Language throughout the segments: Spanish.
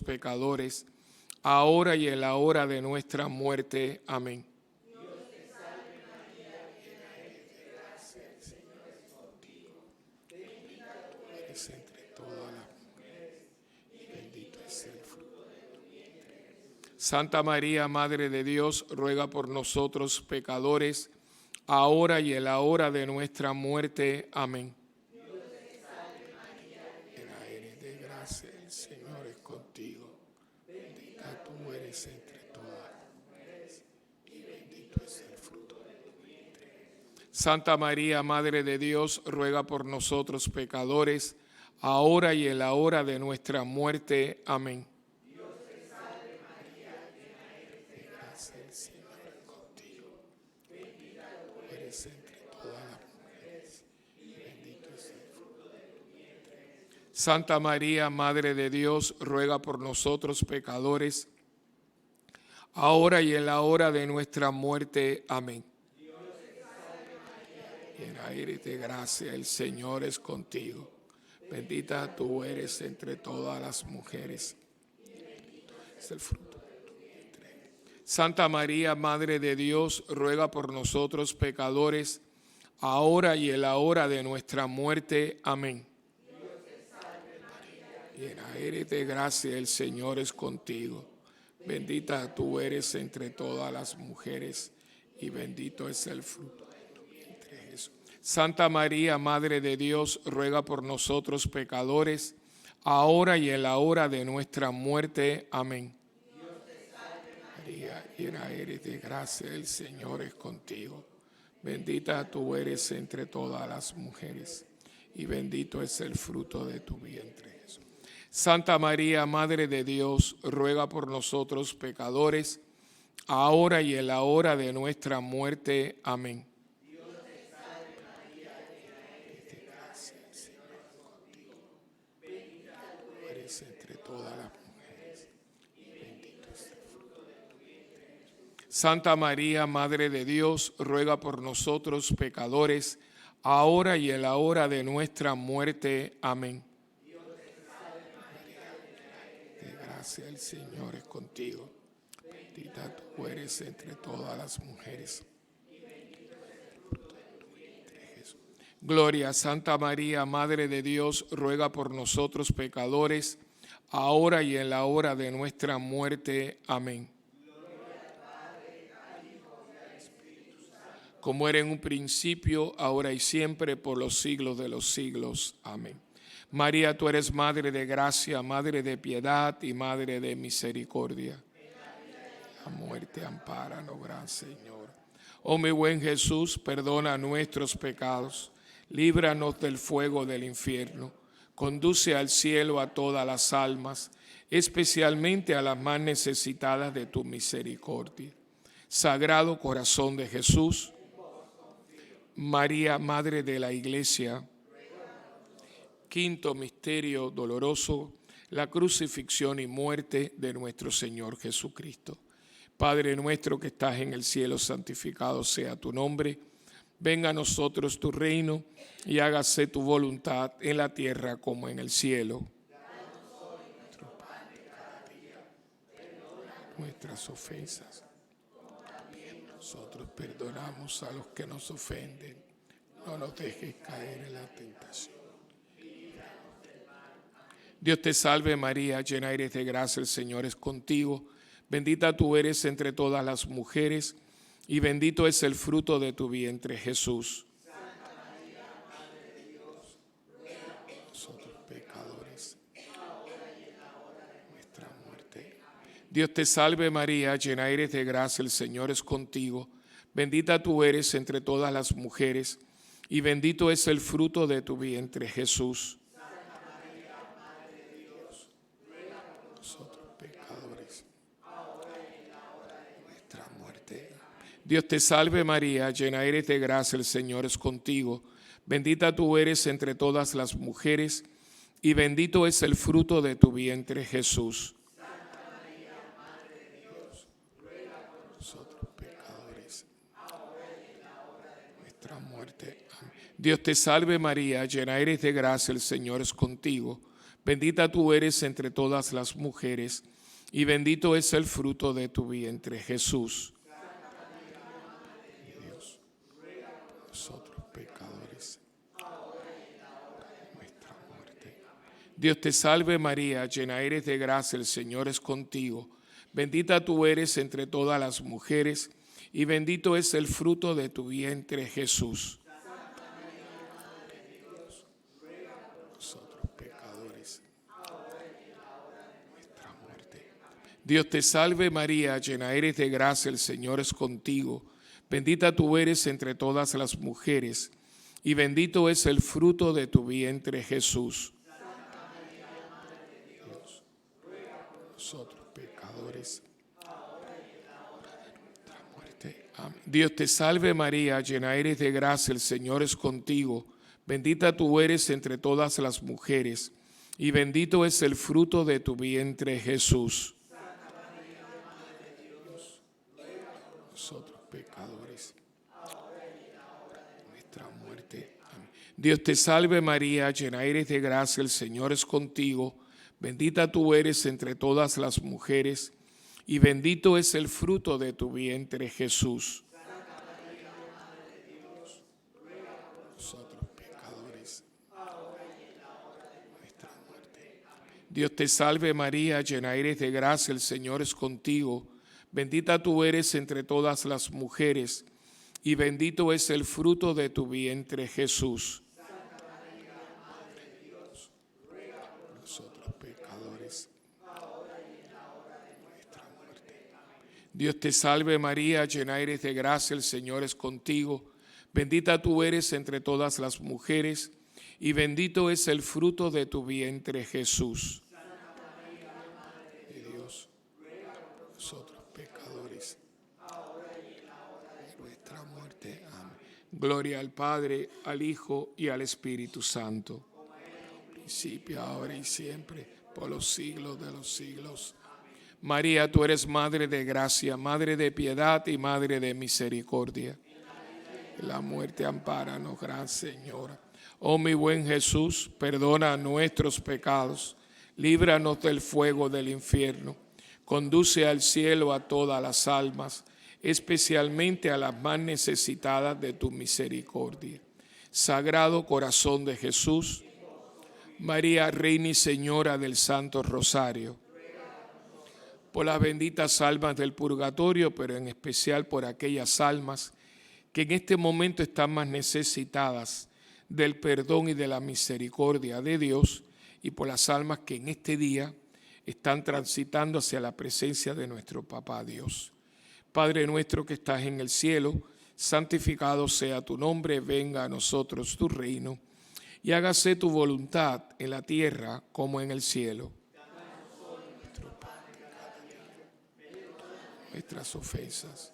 pecadores, ahora y en la hora de nuestra muerte. Amén. Santa María, Madre de Dios, ruega por nosotros pecadores, ahora y en la hora de nuestra muerte. Amén. Llena eres de gracia, el Señor es contigo. Bendita tú eres entre todas las mujeres, y bendito es el fruto de tu vientre. Santa María, Madre de Dios, ruega por nosotros pecadores, ahora y en la hora de nuestra muerte. Amén. El Señor es contigo, bendita tú eres entre todas las mujeres, y bendito es el fruto de tu vientre. Santa María, Madre de Dios, ruega por nosotros pecadores, ahora y en la hora de nuestra muerte. Amén. Llena eres de gracia, el Señor es contigo, bendita tú eres entre todas las mujeres, y bendito es el fruto. Santa María, Madre de Dios, ruega por nosotros pecadores, ahora y en la hora de nuestra muerte. Amén. Dios te salve María, llena eres de gracia, el Señor es contigo. Bendita tú eres entre todas las mujeres, y bendito es el fruto de tu vientre, Jesús. Santa María, Madre de Dios, ruega por nosotros pecadores, ahora y en la hora de nuestra muerte. Amén. Llena eres de gracia, el Señor es contigo. Bendita tú eres entre todas las mujeres, y bendito es el fruto de tu vientre, Jesús. Santa María, Madre de Dios, ruega por nosotros pecadores, ahora y en la hora de nuestra muerte. Amén. Dios te salve María, llena eres de gracia, el Señor es contigo. Bendita tú eres entre todas las mujeres, y bendito es el fruto de tu vientre. Santa María, Madre de Dios, ruega por nosotros pecadores, ahora y en la hora de nuestra muerte. Amén. Dios te salve María, llena eres de gracia, el Señor es contigo. Bendita tú eres entre todas las mujeres, y bendito es el fruto de tu vientre, Jesús. Gloria a Santa María, Madre de Dios, ruega por nosotros pecadores, ahora y en la hora de nuestra muerte. Amén. Como era en un principio, ahora y siempre, por los siglos de los siglos. Amén. María, tú eres Madre de gracia, Madre de piedad y Madre de misericordia. La muerte ampáranos, gran Señor. Oh mi buen Jesús, perdona nuestros pecados, líbranos del fuego del infierno, conduce al cielo a todas las almas, especialmente a las más necesitadas de tu misericordia. Sagrado Corazón de Jesús, María, Madre de la Iglesia. Quinto misterio doloroso, la crucifixión y muerte de nuestro Señor Jesucristo. Padre nuestro que estás en el cielo, santificado sea tu nombre. Venga a nosotros tu reino y hágase tu voluntad en la tierra como en el cielo. Danos hoy nuestro pan de cada día. Perdona nuestras ofensas, nosotros perdonamos a los que nos ofenden. No nos dejes caer en la tentación. Líbranos del mal. Dios te salve María, llena eres de gracia, el Señor es contigo. Bendita tú eres entre todas las mujeres, y bendito es el fruto de tu vientre, Jesús. Santa María, Madre de Dios, ruega por nosotros pecadores, ahora y en la hora de nuestra muerte. Dios te salve María, llena eres de gracia, el Señor es contigo. Bendita tú eres entre todas las mujeres, y bendito es el fruto de tu vientre, Jesús. Santa María, Madre de Dios, ruega por nosotros pecadores, ahora y en la hora de nuestra muerte. Dios te salve María, llena eres de gracia, el Señor es contigo. Bendita tú eres entre todas las mujeres, y bendito es el fruto de tu vientre, Jesús. Muerte. Amén. Dios te salve María, llena eres de gracia, el Señor es contigo. Bendita tú eres entre todas las mujeres, y bendito es el fruto de tu vientre, Jesús. Dios, nosotros pecadores, nuestra muerte. Dios te salve María, llena eres de gracia, el Señor es contigo. Bendita tú eres entre todas las mujeres, y bendito es el fruto de tu vientre, Jesús. Nosotros pecadores, nuestra muerte. Dios te salve María, llena eres de gracia, el Señor es contigo. Bendita tú eres entre todas las mujeres, y bendito es el fruto de tu vientre, Jesús. Dios, nosotros pecadores, Dios te salve María, llena eres de gracia, el Señor es contigo. Bendita tú eres entre todas las mujeres, y bendito es el fruto de tu vientre, Jesús. Dios, nosotros pecadores, nuestra muerte. Amén. Dios te salve María, llena eres de gracia, el Señor es contigo. Bendita tú eres entre todas las mujeres, y bendito es el fruto de tu vientre, Jesús. Nosotros pecadores, nuestra muerte. Dios te salve María, llena eres de gracia, el Señor es contigo. Bendita tú eres entre todas las mujeres, y bendito es el fruto de tu vientre, Jesús. Nosotros pecadores, Dios te salve María, llena eres de gracia, el Señor es contigo. Bendita tú eres entre todas las mujeres, y bendito es el fruto de tu vientre, Jesús. Dios, nosotros pecadores, nuestra muerte. Amén. Gloria al Padre, al Hijo y al Espíritu Santo. Principio, ahora y siempre, por los siglos de los siglos. María, tú eres Madre de gracia, Madre de piedad y Madre de misericordia. La muerte ampáranos, Gran Señora. Oh mi buen Jesús, perdona nuestros pecados, líbranos del fuego del infierno, conduce al cielo a todas las almas, especialmente a las más necesitadas de tu misericordia. Sagrado Corazón de Jesús, María, Reina y Señora del Santo Rosario, por las benditas almas del purgatorio, pero en especial por aquellas almas que en este momento están más necesitadas del perdón y de la misericordia de Dios, y por las almas que en este día están transitando hacia la presencia de nuestro Papá Dios. Padre nuestro que estás en el cielo, santificado sea tu nombre, venga a nosotros tu reino, y hágase tu voluntad en la tierra como en el cielo. Nuestras ofensas,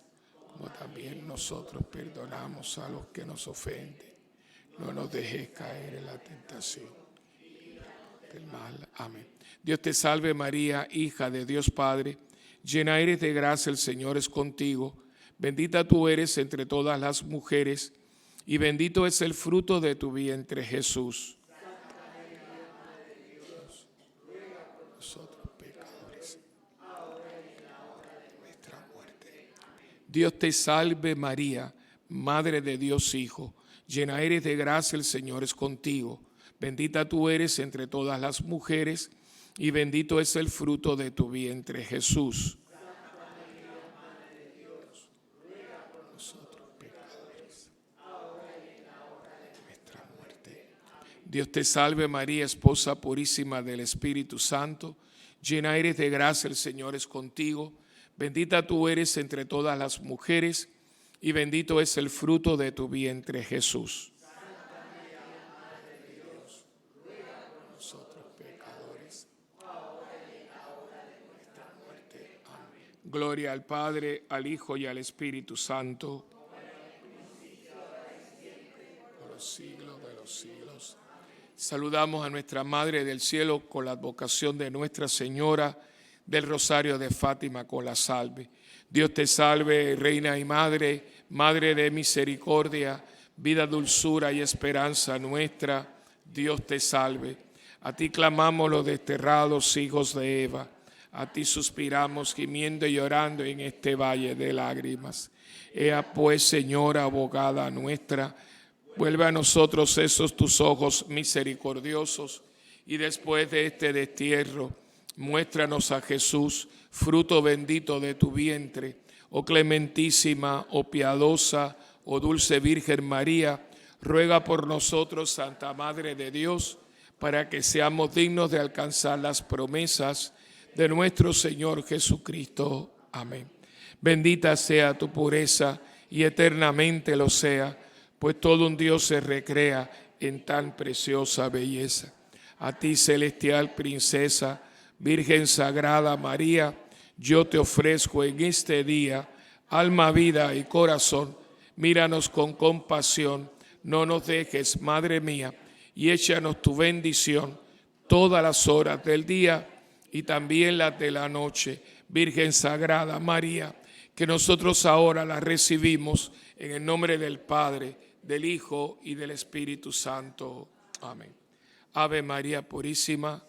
como también nosotros perdonamos a los que nos ofenden. No nos dejes caer en la tentación del mal. Amén. Dios te salve María, hija de Dios Padre, llena eres de gracia, el Señor es contigo. Bendita tú eres entre todas las mujeres, y bendito es el fruto de tu vientre, Jesús. Dios te salve María, Madre de Dios Hijo, llena eres de gracia, el Señor es contigo. Bendita tú eres entre todas las mujeres, y bendito es el fruto de tu vientre, Jesús. Santa María, Madre de Dios, ruega por nosotros pecadores, ahora y en la hora de nuestra muerte. Dios te salve María, esposa purísima del Espíritu Santo, llena eres de gracia, el Señor es contigo. Bendita tú eres entre todas las mujeres, y bendito es el fruto de tu vientre, Jesús. Santa María, Madre de Dios, ruega por nosotros pecadores, ahora y en la hora de nuestra muerte. Amén. Gloria al Padre, al Hijo y al Espíritu Santo, como en el principio, ahora y siempre, por los siglos de los siglos. Saludamos a nuestra Madre del Cielo con la advocación de Nuestra Señora del Rosario de Fátima con la salve. Dios te salve, Reina y Madre, Madre de misericordia, vida, dulzura y esperanza nuestra. Dios te salve. A ti clamamos los desterrados hijos de Eva. A ti suspiramos gimiendo y llorando en este valle de lágrimas. Ea pues, Señora abogada nuestra, vuelve a nosotros esos tus ojos misericordiosos, y después de este destierro, muéstranos a Jesús, fruto bendito de tu vientre. Oh clementísima, oh piadosa, oh dulce Virgen María, ruega por nosotros, Santa Madre de Dios, para que seamos dignos de alcanzar las promesas de nuestro Señor Jesucristo. Amén. Bendita sea tu pureza y eternamente lo sea, pues todo un Dios se recrea en tan preciosa belleza. A ti, celestial princesa, Virgen Sagrada María, yo te ofrezco en este día alma, vida y corazón. Míranos con compasión, no nos dejes, Madre mía, y échanos tu bendición todas las horas del día y también las de la noche. Virgen Sagrada María, que nosotros ahora la recibimos en el nombre del Padre, del Hijo y del Espíritu Santo. Amén. Ave María Purísima.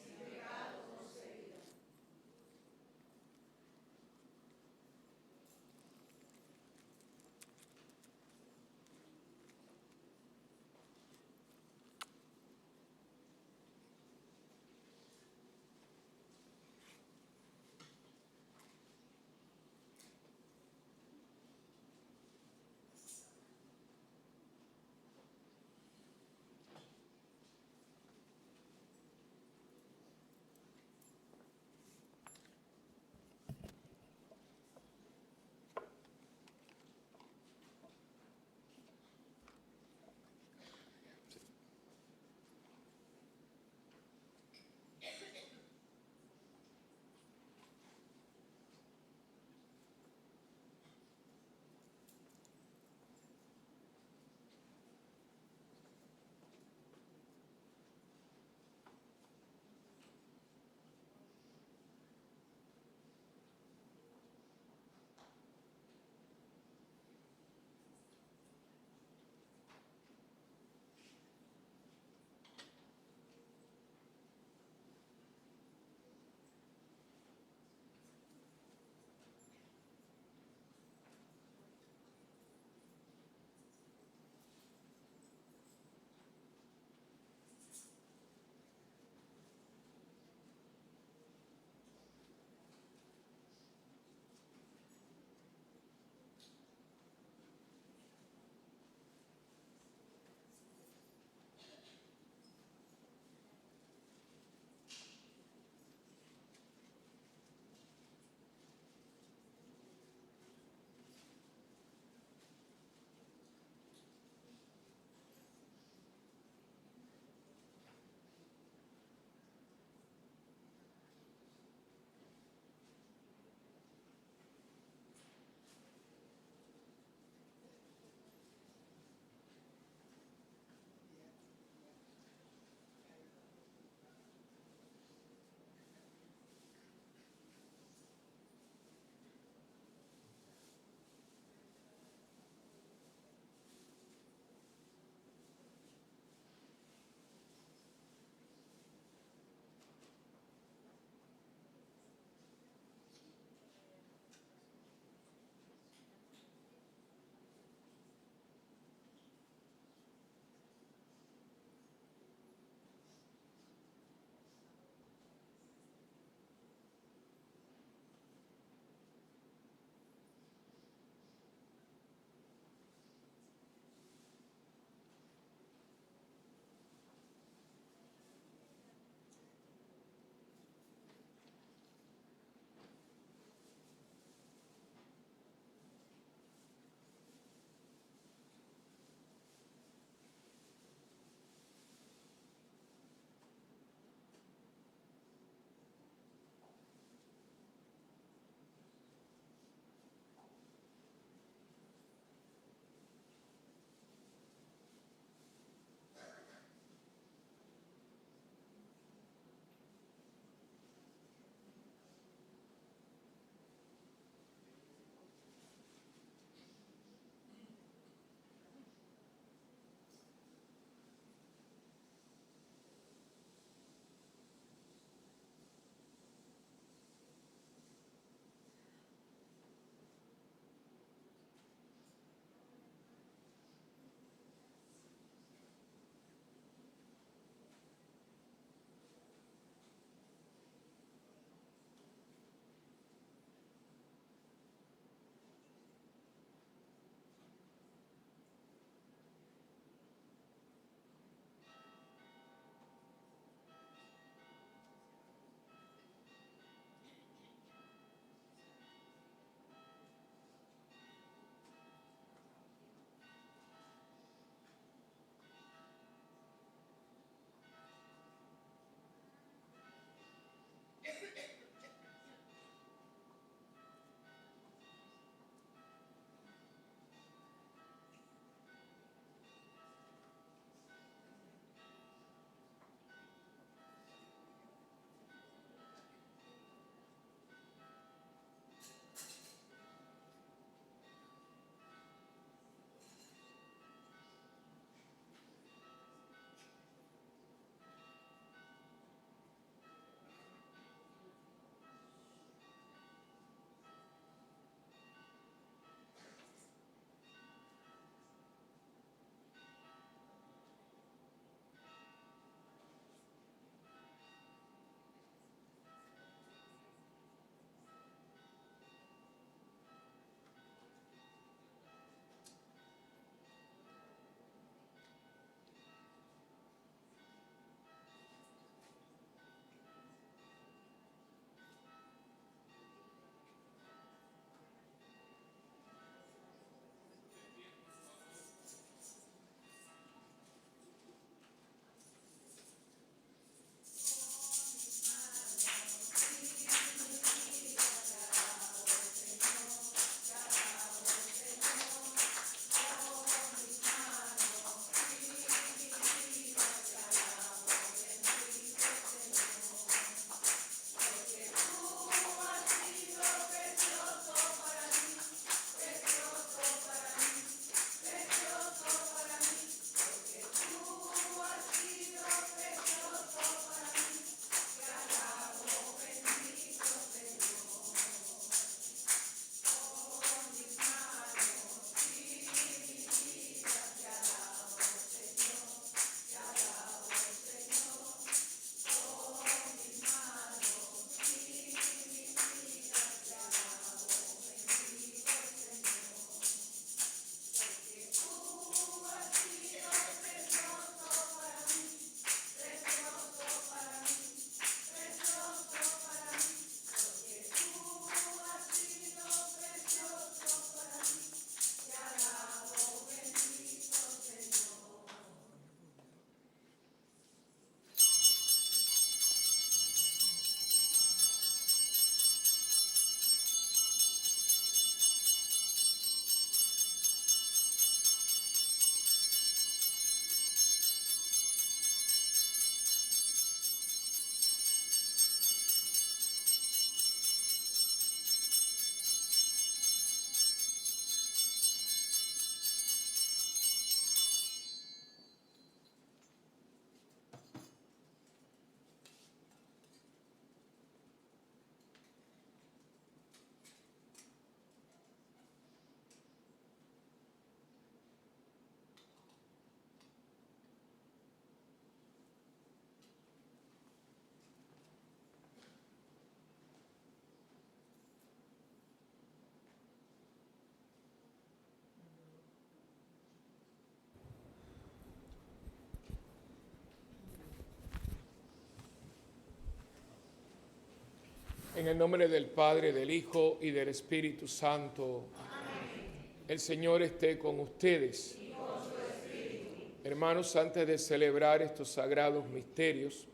En el nombre del Padre, del Hijo y del Espíritu Santo. Amén. El Señor esté con ustedes. Y con su espíritu. Hermanos, antes de celebrar estos sagrados misterios,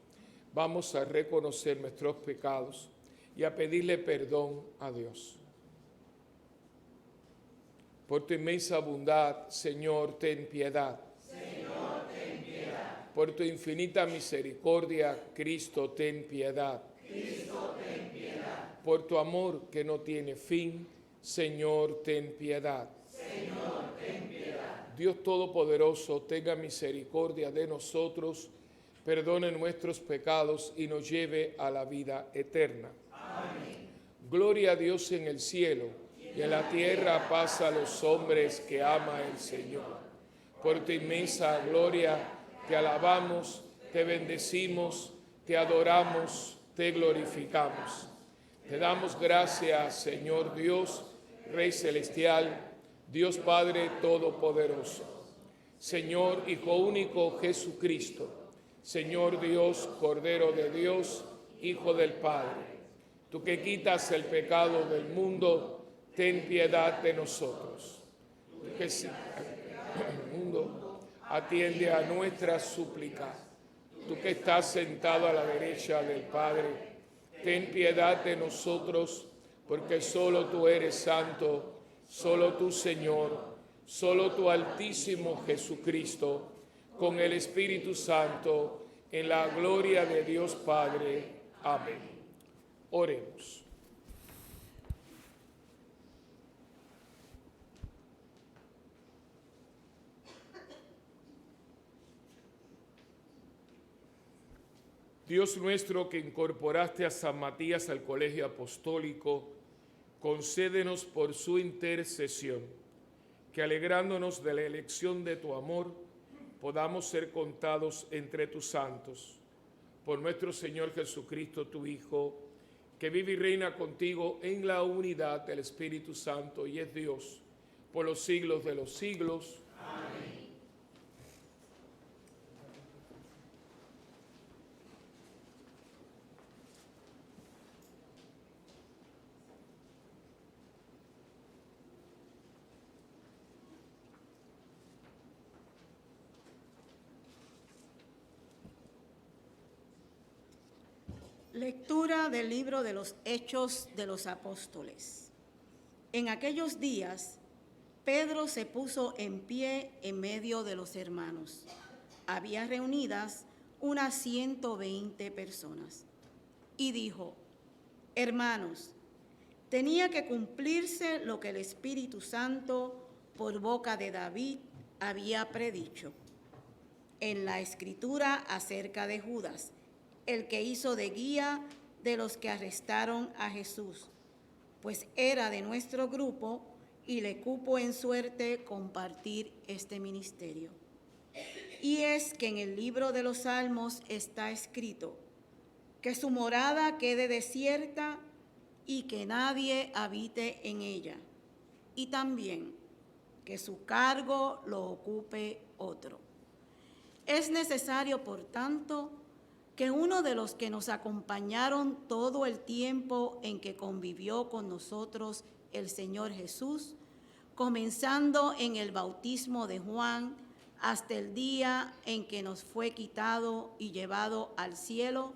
vamos a reconocer nuestros pecados y a pedirle perdón a Dios. Por tu inmensa bondad, Señor, ten piedad. Señor, ten piedad. Por tu infinita misericordia, Cristo, ten piedad. Cristo, ten piedad. Por tu amor que no tiene fin, Señor, ten piedad. Señor, ten piedad. Dios Todopoderoso, tenga misericordia de nosotros, perdone nuestros pecados y nos lleve a la vida eterna. Amén. Gloria a Dios en el cielo, y en la tierra paz a los hombres que ama el Señor. Por tu inmensa gloria, te alabamos, te bendecimos, te adoramos, te glorificamos. Te damos gracias, Señor Dios, Rey Celestial, Dios Padre Todopoderoso. Señor Hijo único Jesucristo, Señor Dios, Cordero de Dios, Hijo del Padre. Tú que quitas el pecado del mundo, ten piedad de nosotros. Tú que el mundo, atiende a nuestra súplica. Tú que estás sentado a la derecha del Padre, ten piedad de nosotros, porque solo tú eres santo, solo tú, Señor, solo tú, Altísimo Jesucristo, con el Espíritu Santo, en la gloria de Dios Padre. Amén. Oremos. Dios nuestro, que incorporaste a San Matías al colegio apostólico, concédenos por su intercesión que, alegrándonos de la elección de tu amor, podamos ser contados entre tus santos. Por nuestro Señor Jesucristo, tu Hijo, que vive y reina contigo en la unidad del Espíritu Santo y es Dios por los siglos de los siglos. Amén. Lectura del libro de los Hechos de los Apóstoles. En aquellos días, Pedro se puso en pie en medio de los hermanos. Había reunidas unas 120 personas. Y dijo: hermanos, tenía que cumplirse lo que el Espíritu Santo por boca de David había predicho en la Escritura acerca de Judas, el que hizo de guía de los que arrestaron a Jesús, pues era de nuestro grupo y le cupo en suerte compartir este ministerio. Y es que en el libro de los Salmos está escrito: que su morada quede desierta y que nadie habite en ella, y también que su cargo lo ocupe otro. Es necesario, por tanto, que uno de los que nos acompañaron todo el tiempo en que convivió con nosotros el Señor Jesús, comenzando en el bautismo de Juan hasta el día en que nos fue quitado y llevado al cielo,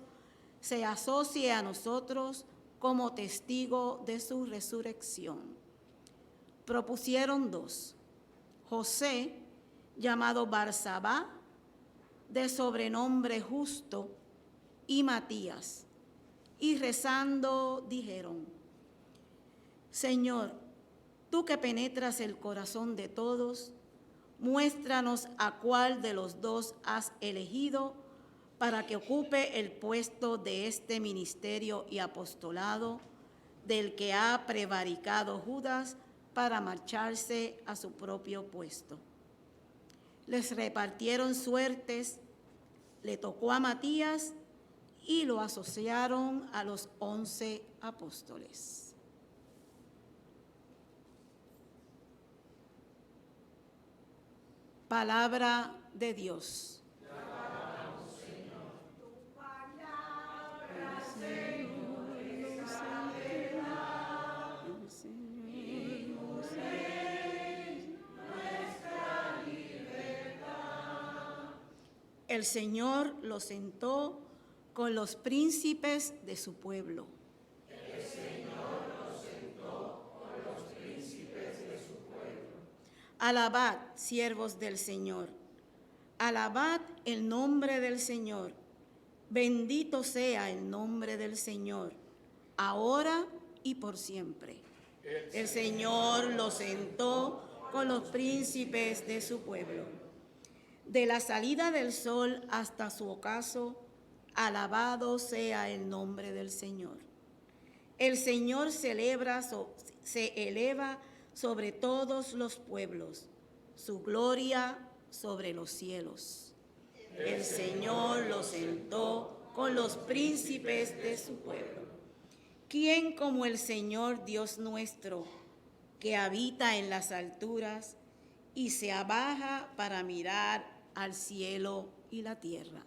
se asocie a nosotros como testigo de su resurrección. Propusieron dos: José, llamado Barsabá, de sobrenombre Justo, y Matías, y rezando dijeron: Señor, tú que penetras el corazón de todos, muéstranos a cuál de los dos has elegido para que ocupe el puesto de este ministerio y apostolado, del que ha prevaricado Judas para marcharse a su propio puesto. Les repartieron suertes, le tocó a Matías y lo asociaron a los 11 apóstoles. Palabra de Dios. Tu palabra, Señor, es el Señor lo sentó con los príncipes de su pueblo. Alabad, siervos del Señor, alabad el nombre del Señor. Bendito sea el nombre del Señor, ahora y por siempre. El Señor lo sentó con los príncipes de su pueblo. De la salida del sol hasta su ocaso, alabado sea el nombre del Señor. El Señor se eleva sobre todos los pueblos, su gloria sobre los cielos. El Señor lo sentó con los príncipes de su pueblo. ¿Quién como el Señor Dios nuestro, que habita en las alturas y se abaja para mirar al cielo y la tierra?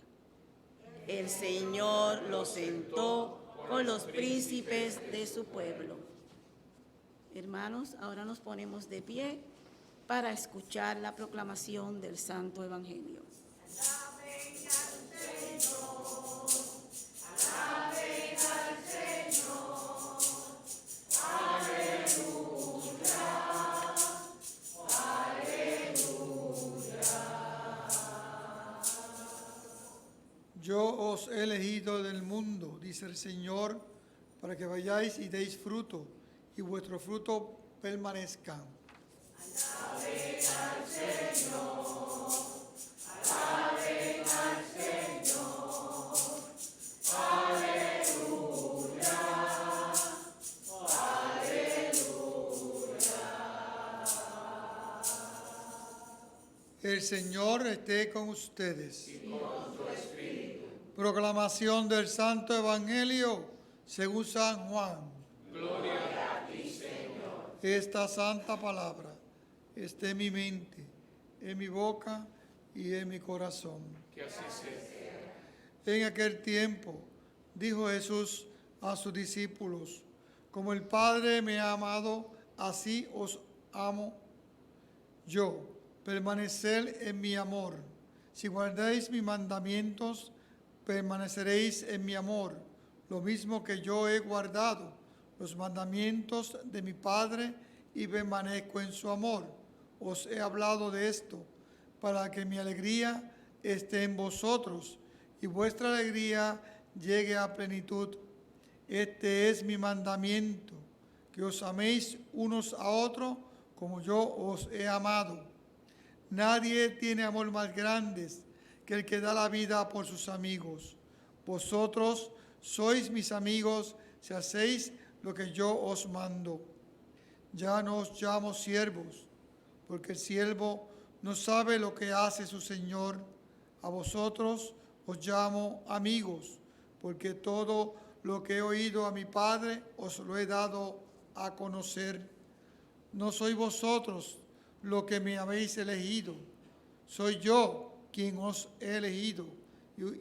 El Señor lo sentó con los príncipes de su pueblo. Hermanos, ahora nos ponemos de pie para escuchar la proclamación del Santo Evangelio. Alaben al Señor, alaben al Señor, aleluya, aleluya. Yo os he elegido del mundo, dice el Señor, para que vayáis y deis fruto, y vuestro fruto permanezca. Alaben al Señor, alaben al Señor, aleluya, aleluya. El Señor esté con ustedes. Y con tu espíritu. Proclamación del Santo Evangelio según San Juan. Gloria a ti, Señor. Esta santa palabra esté en mi mente, en mi boca y en mi corazón. Que así sea. En aquel tiempo dijo Jesús a sus discípulos: como el Padre me ha amado, así os amo yo. Permaneced en mi amor. Si guardáis mis mandamientos, permaneceréis en mi amor, lo mismo que yo he guardado los mandamientos de mi Padre y permanezco en su amor. Os he hablado de esto, para que mi alegría esté en vosotros y vuestra alegría llegue a plenitud. Este es mi mandamiento, que os améis unos a otros como yo os he amado. Nadie tiene amor más grande que el que da la vida por sus amigos. Vosotros sois mis amigos si hacéis lo que yo os mando. Ya no os llamo siervos, porque el siervo no sabe lo que hace su Señor. A vosotros os llamo amigos, porque todo lo que he oído a mi Padre os lo he dado a conocer. No sois vosotros lo que me habéis elegido, soy yo quien os he elegido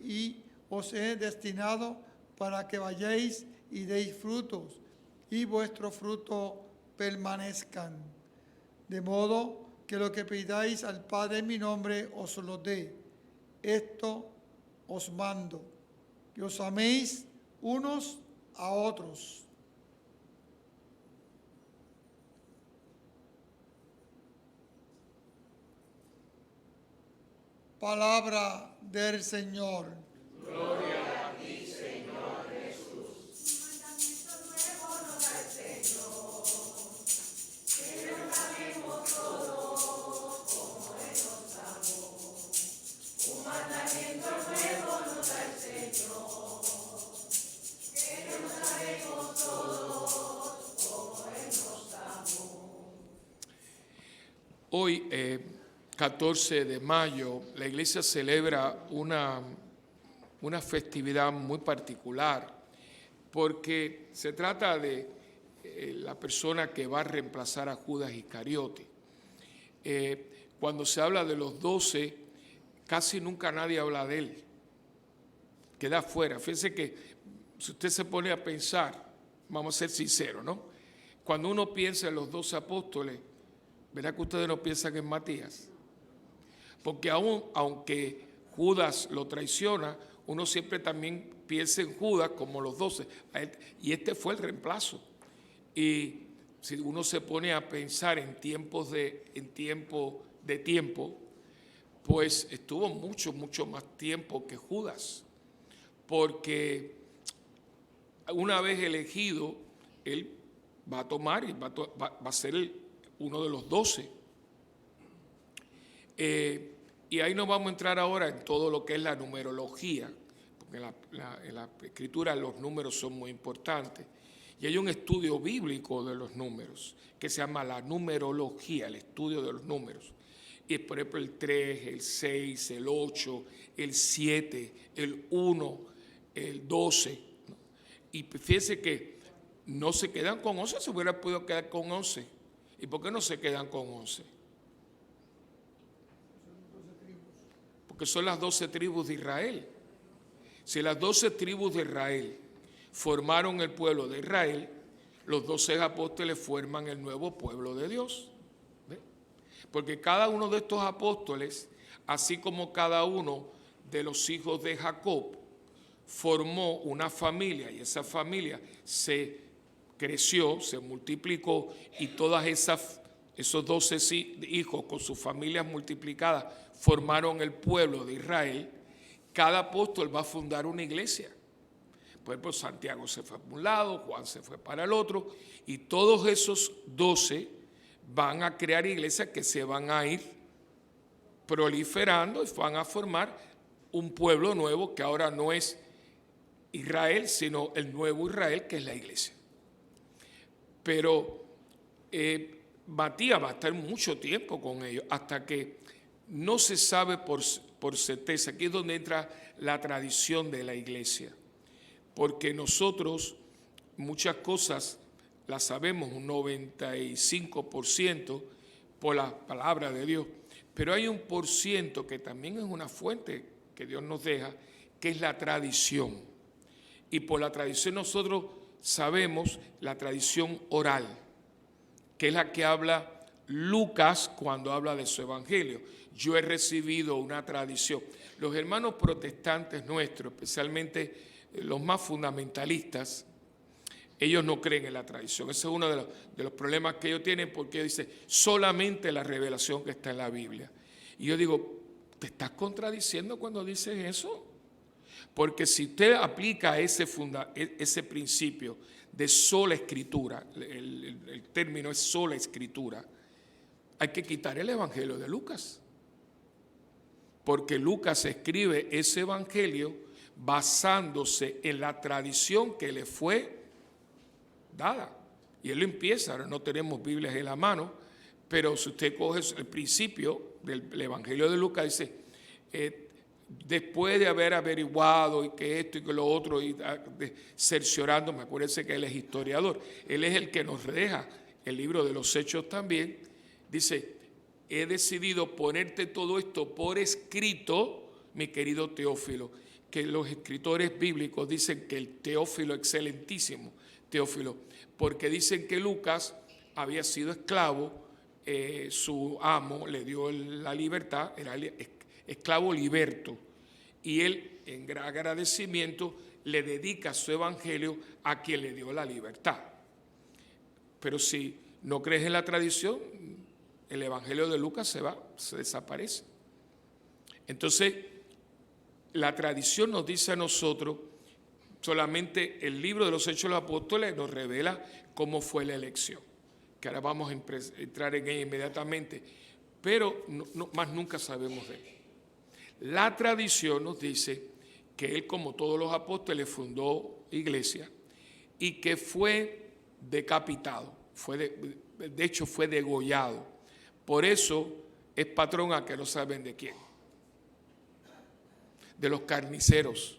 y os he destinado para que vayáis y deis frutos, y vuestro fruto permanezcan. De modo que lo que pidáis al Padre en mi nombre os lo dé. Esto os mando, que os améis unos a otros. Palabra del Señor. Gloria a ti, Señor Jesús. Un mandamiento nuevo nos da el Señor, que nos amemos todos como Él nos amó. Un mandamiento nuevo nos da el Señor, que nos amemos todos como Él nos amó. Hoy, 14 de mayo, la iglesia celebra una festividad muy particular, porque se trata de la persona que va a reemplazar a Judas Iscariote. Cuando se habla de los 12, casi nunca nadie habla de él, queda fuera. Fíjense que si usted se pone a pensar, vamos a ser sinceros, ¿no? Cuando uno piensa en los 12 apóstoles, ¿verdad que ustedes no piensan en Matías? Porque aunque Judas lo traiciona, uno siempre también piensa en Judas como los 12, y este fue el reemplazo. Y si uno se pone a pensar en tiempo, pues estuvo mucho más tiempo que Judas, porque una vez elegido, él va a tomar y va a ser uno de los 12. Y ahí no vamos a entrar ahora en todo lo que es la numerología, porque en la escritura los números son muy importantes. Y hay un estudio bíblico de los números que se llama la numerología, el estudio de los números. Y es, por ejemplo, el 3, el 6, el 8, el 7, el 1, el 12. ¿No? Y fíjense que no se quedan con 11, se hubiera podido quedar con 11. ¿Y por qué no se quedan con 11? Porque son las 12 tribus de Israel. Si las 12 tribus de Israel formaron el pueblo de Israel, los 12 apóstoles forman el nuevo pueblo de Dios. ¿Ve? Porque cada uno de estos apóstoles, así como cada uno de los hijos de Jacob, formó una familia y esa familia se creció, se multiplicó y todas esos 12 hijos con sus familias multiplicadas formaron el pueblo de Israel. Cada apóstol va a fundar una iglesia. Por ejemplo, Santiago se fue para un lado, Juan se fue para el otro, y todos esos 12 van a crear iglesias que se van a ir proliferando y van a formar un pueblo nuevo que ahora no es Israel, sino el nuevo Israel, que es la iglesia. Pero Matías va a estar mucho tiempo con ellos, hasta que no se sabe por certeza. Aquí es donde entra la tradición de la iglesia. Porque nosotros muchas cosas las sabemos un 95% por la palabra de Dios, pero hay un % que también es una fuente que Dios nos deja, que es la tradición. Y por la tradición nosotros sabemos la tradición oral, que es la que habla Lucas cuando habla de su evangelio. Yo he recibido una tradición. Los hermanos protestantes nuestros, especialmente los más fundamentalistas, ellos no creen en la tradición. Ese es uno de los problemas que ellos tienen, porque dice solamente la revelación que está en la Biblia. Y yo digo, ¿te estás contradiciendo cuando dices eso? Porque si usted aplica ese principio de sola escritura, el término es sola escritura, hay que quitar el evangelio de Lucas. Porque Lucas escribe ese evangelio basándose en la tradición que le fue dada. Y él lo empieza, ahora no tenemos Biblias en la mano, pero si usted coge el principio del Evangelio de Lucas, dice, después de haber averiguado y que esto y que lo otro, y cerciorando, me acuérdense que él es historiador, él es el que nos deja el libro de los Hechos también, dice, he decidido ponerte todo esto por escrito, mi querido Teófilo, que los escritores bíblicos dicen que el Teófilo, excelentísimo Teófilo, porque dicen que Lucas había sido esclavo, su amo le dio la libertad, era esclavo liberto, y él en gran agradecimiento le dedica su evangelio a quien le dio la libertad. Pero si no crees en la tradición, el evangelio de Lucas se desaparece. Entonces, la tradición nos dice a nosotros, solamente el libro de los Hechos de los Apóstoles nos revela cómo fue la elección, que ahora vamos a entrar en ella inmediatamente, pero más nunca sabemos de él. La tradición nos dice que él, como todos los apóstoles, fundó iglesia y que fue decapitado, de hecho fue degollado. Por eso es patrón a que no saben de quién. De los carniceros,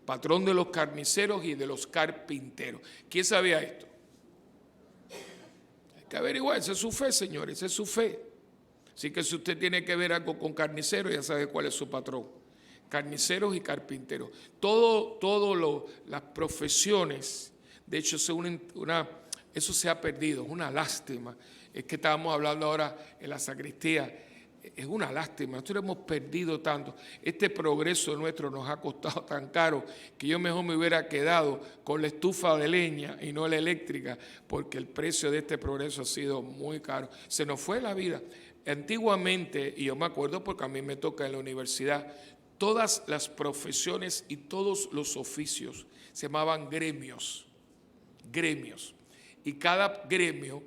patrón de los carniceros y de los carpinteros. ¿Quién sabía esto? Hay que averiguar, esa es su fe, señores, esa es su fe. Así que si usted tiene que ver algo con carniceros, ya sabe cuál es su patrón. Carniceros y carpinteros. Todo las profesiones, de hecho, eso se ha perdido, es una lástima. Es que estábamos hablando ahora en la sacristía. es una lástima. Nosotros hemos perdido tanto. Este progreso nuestro nos ha costado tan caro que yo mejor me hubiera quedado con la estufa de leña y no la eléctrica, porque el precio de este progreso ha sido muy caro. Se nos fue la vida. Antiguamente, y yo me acuerdo porque a mí me toca en la universidad, todas las profesiones y todos los oficios se llamaban gremios. Gremios. Y cada gremio,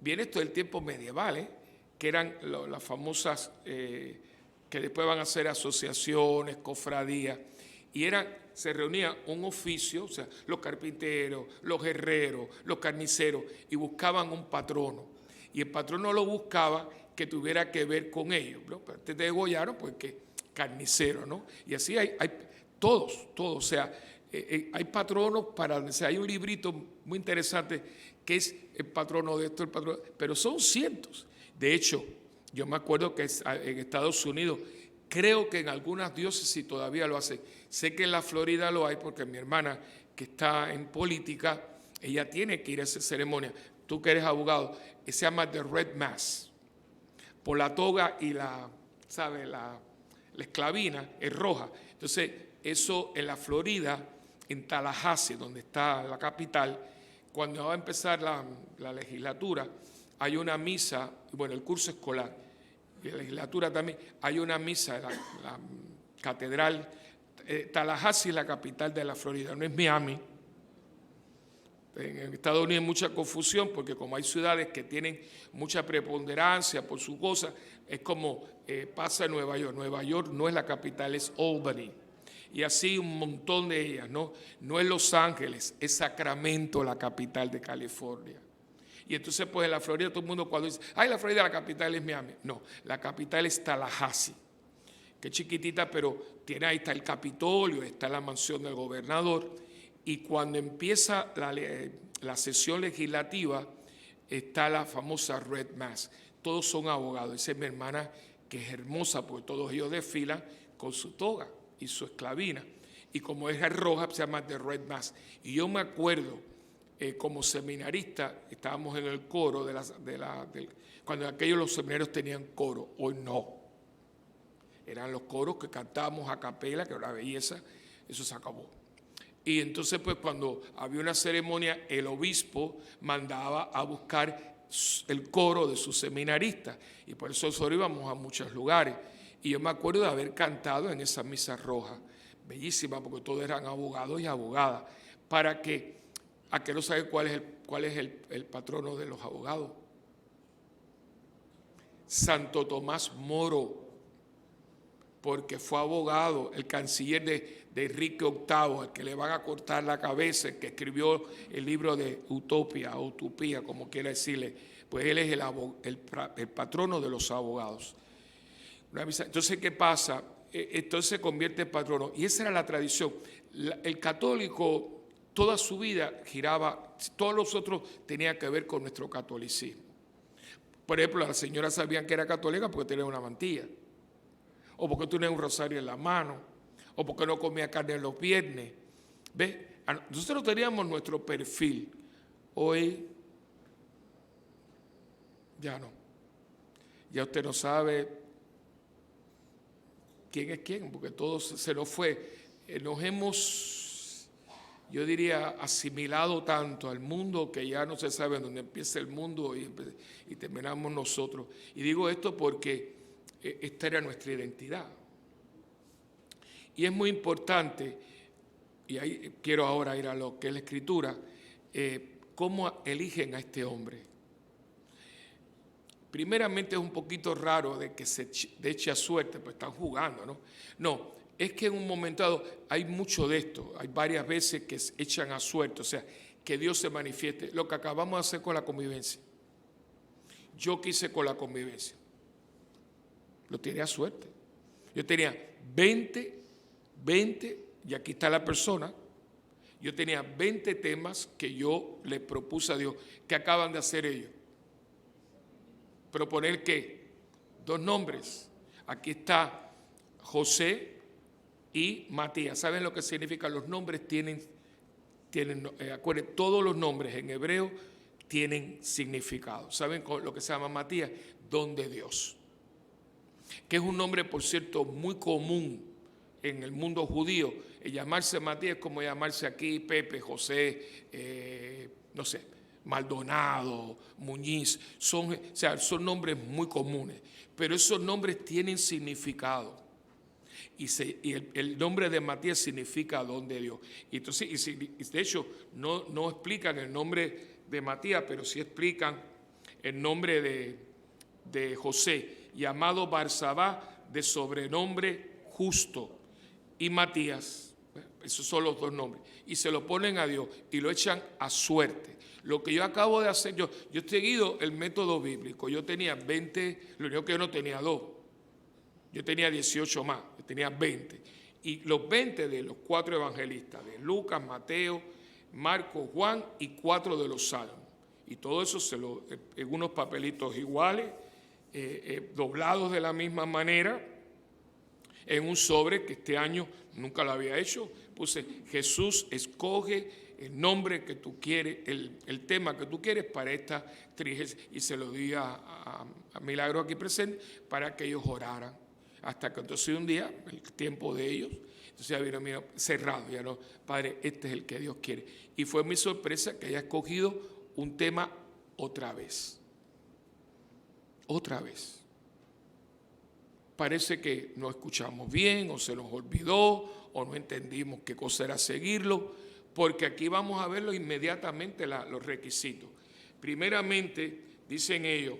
viene esto del tiempo medieval, que eran las famosas, que después van a ser asociaciones, cofradías, y se reunía un oficio, o sea, los carpinteros, los herreros, los carniceros, y buscaban un patrono. Y el patrono lo buscaba que tuviera que ver con ellos, ¿no? Te degollaron, pues que carnicero, ¿no? Y así hay todos, o sea, hay patronos para, o sea, hay un librito muy interesante que es el patrono de esto, el patrono, pero son cientos. De hecho, yo me acuerdo que en Estados Unidos, creo que en algunas diócesis todavía lo hacen. Sé que en la Florida lo hay porque mi hermana, que está en política, ella tiene que ir a esa ceremonia. Tú que eres abogado, se llama The Red Mass. Por la toga y la esclavina es roja. Entonces, eso en la Florida, en Tallahassee, donde está la capital, cuando va a empezar la legislatura, hay una misa, bueno, el curso escolar, y la legislatura también, hay una misa en la catedral. Tallahassee es la capital de la Florida, no es Miami. En Estados Unidos hay mucha confusión porque como hay ciudades que tienen mucha preponderancia por sus cosas, es como pasa en Nueva York. Nueva York no es la capital, es Albany. Y así un montón de ellas, ¿no? No es Los Ángeles, es Sacramento, la capital de California. Y entonces, pues en la Florida todo el mundo cuando dice, ay, la Florida, la capital es Miami. No, la capital es Tallahassee, que es chiquitita, pero ahí está el Capitolio, está la mansión del gobernador. Y cuando empieza la sesión legislativa, está la famosa Red Mass. Todos son abogados. Esa es mi hermana, que es hermosa, porque todos ellos desfilan con su toga y su esclavina. Y como es roja, se llama The Red Mass. Y yo me acuerdo, como seminarista, estábamos en el coro cuando aquellos los seminarios tenían coro, hoy no. Eran los coros que cantábamos a capela, que era una belleza, eso se acabó. Y entonces, pues cuando había una ceremonia, el obispo mandaba a buscar el coro de sus seminaristas. Y por eso nosotros íbamos a muchos lugares. Y yo me acuerdo de haber cantado en esa misa roja, bellísima, porque todos eran abogados y abogadas, para que, a que no sabe cuál es el patrono de los abogados. Santo Tomás Moro, porque fue abogado, el canciller de Enrique VIII, al que le van a cortar la cabeza, el que escribió el libro de Utopía, como quiera decirle, pues él es el patrono de los abogados. Entonces, ¿qué pasa? Entonces se convierte en patrono, y esa era la tradición. El católico, toda su vida giraba, todos los otros tenían que ver con nuestro catolicismo. Por ejemplo, las señoras sabían que era católica porque tenía una mantilla, o porque tenía un rosario en la mano, o porque no comía carne en los viernes. ¿Ves? Nosotros teníamos nuestro perfil. Hoy ya no. Ya usted no sabe quién es quién, porque todo se nos fue. Nos hemos, yo diría, asimilado tanto al mundo que ya no se sabe dónde empieza el mundo y terminamos nosotros. Y digo esto porque esta era nuestra identidad. Y es muy importante, y ahí quiero ahora ir a lo que es la Escritura, cómo eligen a este hombre. Primeramente es un poquito raro de que se eche a suerte, pues están jugando, ¿no? No, es que en un momento dado hay mucho de esto, hay varias veces que se echan a suerte, o sea, que Dios se manifieste. Lo que acabamos de hacer con la convivencia. Yo quise con la convivencia. Lo tiré a suerte. Yo tenía 20, y aquí está la persona, yo tenía 20 temas que yo le propuse a Dios. ¿Qué acaban de hacer ellos? ¿Proponer qué? 2 nombres. Aquí está José y Matías. ¿Saben lo que significa? Los nombres tienen acuérdense, todos los nombres en hebreo tienen significado. ¿Saben lo que se llama Matías? Don de Dios. que es un nombre, por cierto, muy común en el mundo judío. El llamarse Matías es como llamarse aquí Pepe, José, no sé, Maldonado, Muñiz. Son nombres muy comunes, pero esos nombres tienen significado. Y el nombre de Matías significa don de Dios. Y entonces, de hecho, no explican el nombre de Matías, pero sí explican el nombre de José, llamado Barsabá, de sobrenombre justo, y Matías. Esos son los dos nombres. Y se lo ponen a Dios y lo echan a suerte. Lo que yo acabo de hacer, yo he seguido el método bíblico. Yo tenía 20, lo único que yo no tenía 2. Yo tenía 18 más, yo tenía 20. Y los 20 de los 4 evangelistas, de Lucas, Mateo, Marcos, Juan, y 4 de los Salmos. Y todo eso en unos papelitos iguales, doblados de la misma manera, en un sobre que este año nunca lo había hecho. Puse: Jesús escoge el nombre que tú quieres, el tema que tú quieres para esta 30, y se lo di a Milagro aquí presente para que ellos oraran. Hasta que entonces un día, el tiempo de ellos, entonces ya vino, mira, cerrado, ya no, Padre, este es el que Dios quiere. Y fue mi sorpresa que haya escogido un tema otra vez. Otra vez. Parece que no escuchamos bien, o se nos olvidó, o no entendimos qué cosa era seguirlo, porque aquí vamos a verlo inmediatamente los requisitos. Primeramente, dicen ellos,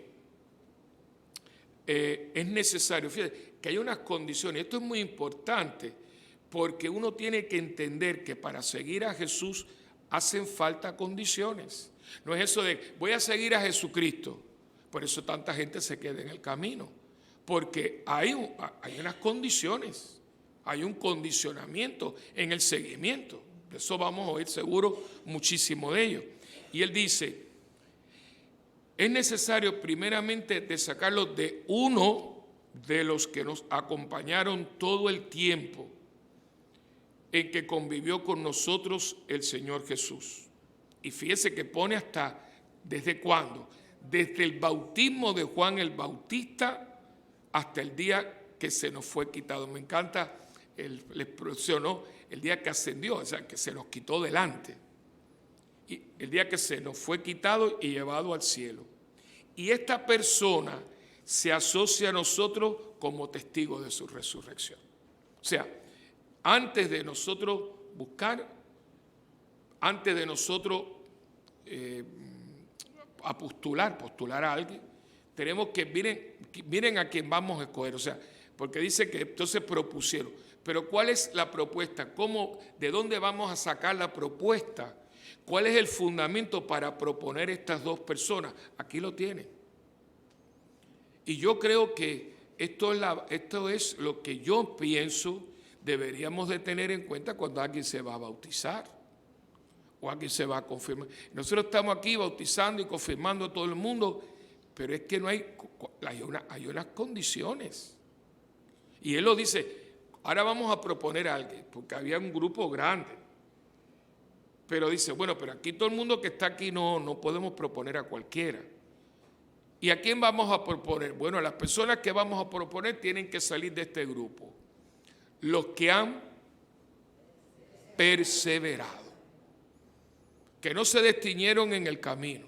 es necesario, fíjate, que hay unas condiciones. Esto es muy importante, porque uno tiene que entender que para seguir a Jesús hacen falta condiciones. No es eso de voy a seguir a Jesucristo, por eso tanta gente se queda en el camino, porque hay unas condiciones, hay un condicionamiento en el seguimiento. De eso vamos a oír seguro muchísimo de ello. Y él dice, es necesario primeramente de sacarlo de uno de los que nos acompañaron todo el tiempo en que convivió con nosotros el Señor Jesús. Y fíjese que pone hasta, ¿desde cuándo? Desde el bautismo de Juan el Bautista hasta el día que se nos fue quitado. Me encanta la expresión, ¿no? El día que ascendió, o sea, que se nos quitó delante. Y el día que se nos fue quitado y llevado al cielo. Y esta persona se asocia a nosotros como testigos de su resurrección. O sea, antes de nosotros buscar, antes de nosotros postular a alguien, tenemos que, miren a quién vamos a escoger. O sea, porque dice que entonces propusieron. Pero ¿cuál es la propuesta? ¿De dónde vamos a sacar la propuesta? ¿Cuál es el fundamento para proponer estas dos personas? Aquí lo tienen. Y yo creo que esto es lo que yo pienso deberíamos de tener en cuenta cuando alguien se va a bautizar o alguien se va a confirmar. Nosotros estamos aquí bautizando y confirmando a todo el mundo, pero es que no hay unas condiciones. Y él lo dice, ahora vamos a proponer a alguien, porque había un grupo grande. Pero dice, bueno, pero aquí todo el mundo que está aquí no podemos proponer a cualquiera. ¿Y a quién vamos a proponer? Bueno, las personas que vamos a proponer tienen que salir de este grupo. Los que han perseverado, que no se destiñeron en el camino,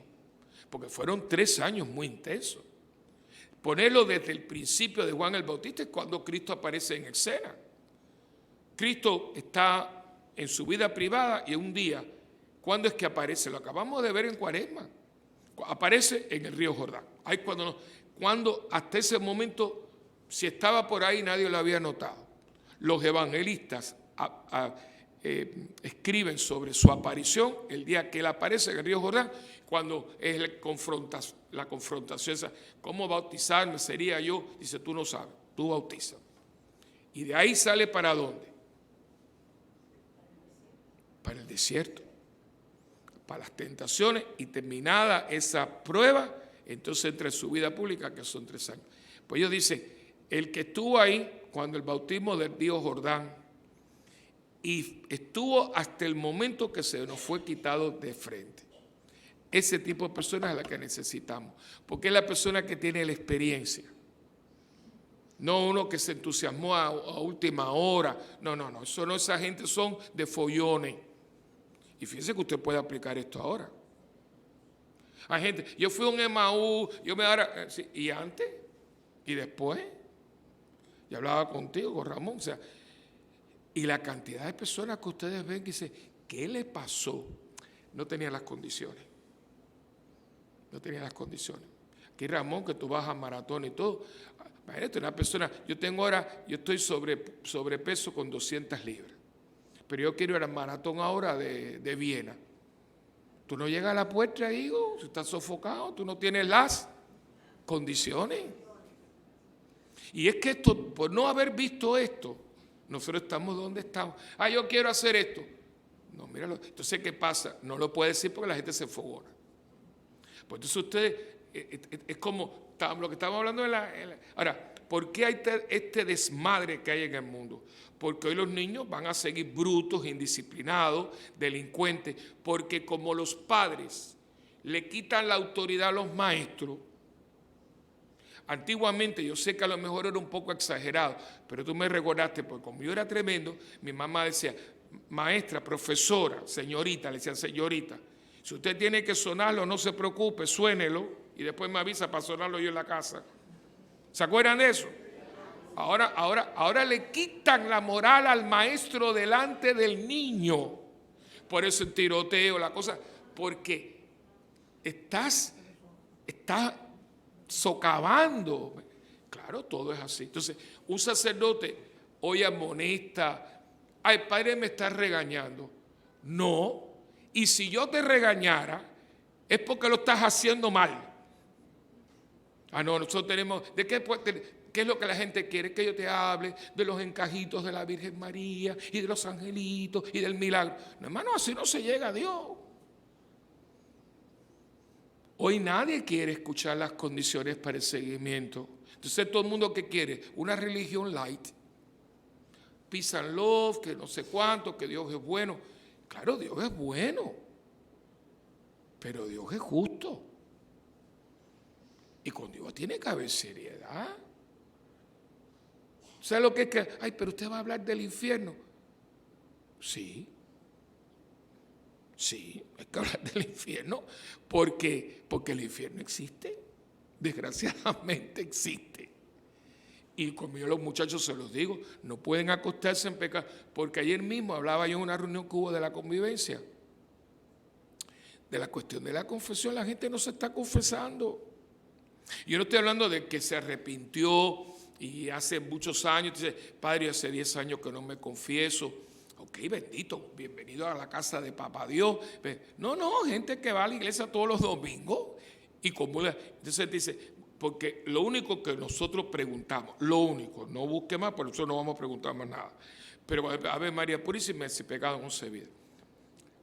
porque fueron 3 años muy intensos. Ponerlo desde el principio de Juan el Bautista es cuando Cristo aparece en escena. Cristo está en su vida privada y un día, ¿cuándo es que aparece? Lo acabamos de ver en Cuaresma. Aparece en el río Jordán. Ahí cuando hasta ese momento, si estaba por ahí, nadie lo había notado. Los evangelistas escriben sobre su aparición el día que él aparece en el río Jordán, cuando es la confrontación esa. ¿Cómo bautizarme? Sería yo. Dice, tú no sabes, tú bautiza. Y de ahí sale ¿para dónde? Para el desierto, para las tentaciones, y terminada esa prueba, entonces entra en su vida pública, que son 3 años. Pues ellos dicen, el que estuvo ahí cuando el bautismo del río Jordán y estuvo hasta el momento que se nos fue quitado de frente. Ese tipo de personas es la que necesitamos, porque es la persona que tiene la experiencia. No uno que se entusiasmó a última hora. No. Eso no, esa gente son de follones. Y fíjese que usted puede aplicar esto ahora. Hay gente, yo fui a un Emaú, sí, y antes, y después. Yo hablaba contigo, con Ramón, o sea, y la cantidad de personas que ustedes ven que dicen, ¿qué le pasó? No tenía las condiciones. No tenía las condiciones. Aquí Ramón, que tú vas a maratón y todo, imagínate una persona, yo estoy sobrepeso con 200 libras, pero yo quiero ir al maratón ahora de Viena. Tú no llegas a la puerta, hijo, tú estás sofocado, tú no tienes las condiciones. Y es que esto, por no haber visto esto, nosotros estamos donde estamos. Yo quiero hacer esto. No, míralo. Entonces, ¿qué pasa? No lo puede decir porque la gente se enfogona. Pues entonces ustedes, es como lo que estamos hablando Ahora, ¿por qué hay este desmadre que hay en el mundo? Porque hoy los niños van a seguir brutos, indisciplinados, delincuentes, porque como los padres le quitan la autoridad a los maestros. Antiguamente, yo sé que a lo mejor era un poco exagerado, pero tú me recordaste, porque como yo era tremendo, mi mamá decía, maestra, profesora, señorita, le decían señorita, si usted tiene que sonarlo, no se preocupe, suénelo y después me avisa para sonarlo yo en la casa. ¿Se acuerdan de eso? Ahora le quitan la moral al maestro delante del niño. Por eso el tiroteo, la cosa, porque estás socavando. Claro, todo es así. Entonces, un sacerdote hoy amonesta, padre me está regañando. No, y si yo te regañara, es porque lo estás haciendo mal. No, nosotros tenemos, ¿qué es lo que la gente quiere? Que yo te hable de los encajitos de la Virgen María y de los angelitos y del milagro. No, hermano, así no se llega a Dios. Hoy nadie quiere escuchar las condiciones para el seguimiento. Entonces todo el mundo ¿qué quiere? Una religión light. Peace and love, que no sé cuánto, que Dios es bueno. Claro, Dios es bueno. Pero Dios es justo. Y con Dios tiene que haber seriedad. ¿Sabe lo que es que? Pero usted va a hablar del infierno. Sí, hay que hablar del infierno, porque el infierno existe, desgraciadamente existe. Y como yo a los muchachos se los digo, no pueden acostarse en pecado, porque ayer mismo hablaba yo en una reunión que hubo de la convivencia, de la cuestión de la confesión. La gente no se está confesando. Yo no estoy hablando de que se arrepintió y hace muchos años, dice, padre, hace 10 años que no me confieso. Ok, bendito, bienvenido a la casa de Papá Dios. No, gente que va a la iglesia todos los domingos y comulga. Entonces dice, porque lo único que nosotros preguntamos, lo único, no busque más, por eso no vamos a preguntar más nada. Pero Ave María Purísima, si pecado no se vida.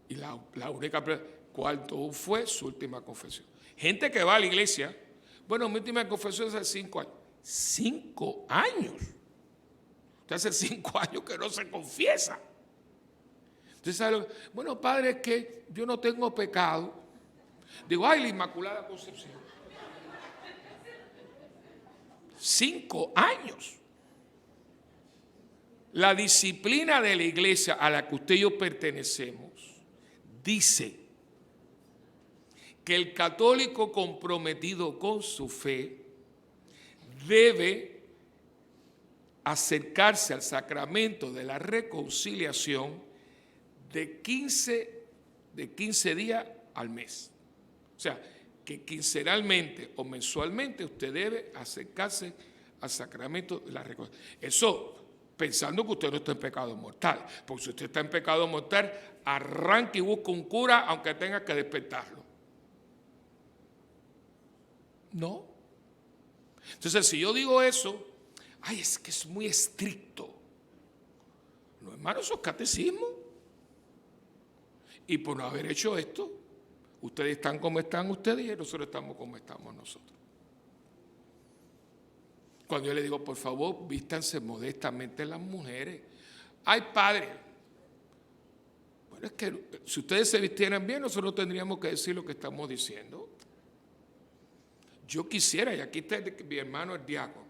Y la única pregunta, ¿cuál fue su última confesión? Gente que va a la iglesia, bueno, mi última confesión es hace 5 años. 5 años. Usted hace 5 años que no se confiesa. Entonces, ¿sabe? Bueno, padre, es que yo no tengo pecado. Digo, la Inmaculada Concepción. 5 años. La disciplina de la iglesia a la que usted y yo pertenecemos dice que el católico comprometido con su fe debe acercarse al sacramento de la reconciliación de 15 días al mes. O sea, que quincenalmente o mensualmente usted debe acercarse al sacramento de la reconciliación. Eso pensando que usted no está en pecado mortal. Porque si usted está en pecado mortal, arranque y busque un cura aunque tenga que despertarlo. No. Entonces, si yo digo eso, es que es muy estricto. No, hermano, eso es catecismo. Y por no haber hecho esto, ustedes están como están ustedes y nosotros estamos como estamos nosotros. Cuando yo le digo, por favor, vístanse modestamente las mujeres. Padre. Bueno, es que si ustedes se vistieran bien, nosotros tendríamos que decir lo que estamos diciendo. Yo quisiera, y aquí está mi hermano el diácono,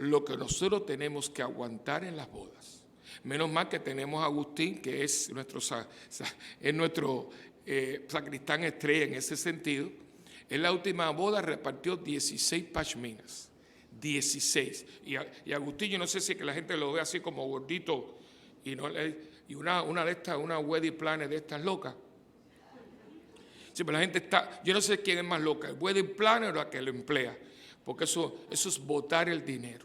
lo que nosotros tenemos que aguantar en las bodas. Menos mal que tenemos a Agustín, que es nuestro sacristán estrella en ese sentido. En la última boda repartió 16 pashminas. 16. Y Agustín, yo no sé si es que la gente lo ve así como gordito y una de estas, una wedding planner de estas locas. Sí, pero la gente está, yo no sé quién es más loca, el wedding planner o la que lo emplea, porque eso es botar el dinero.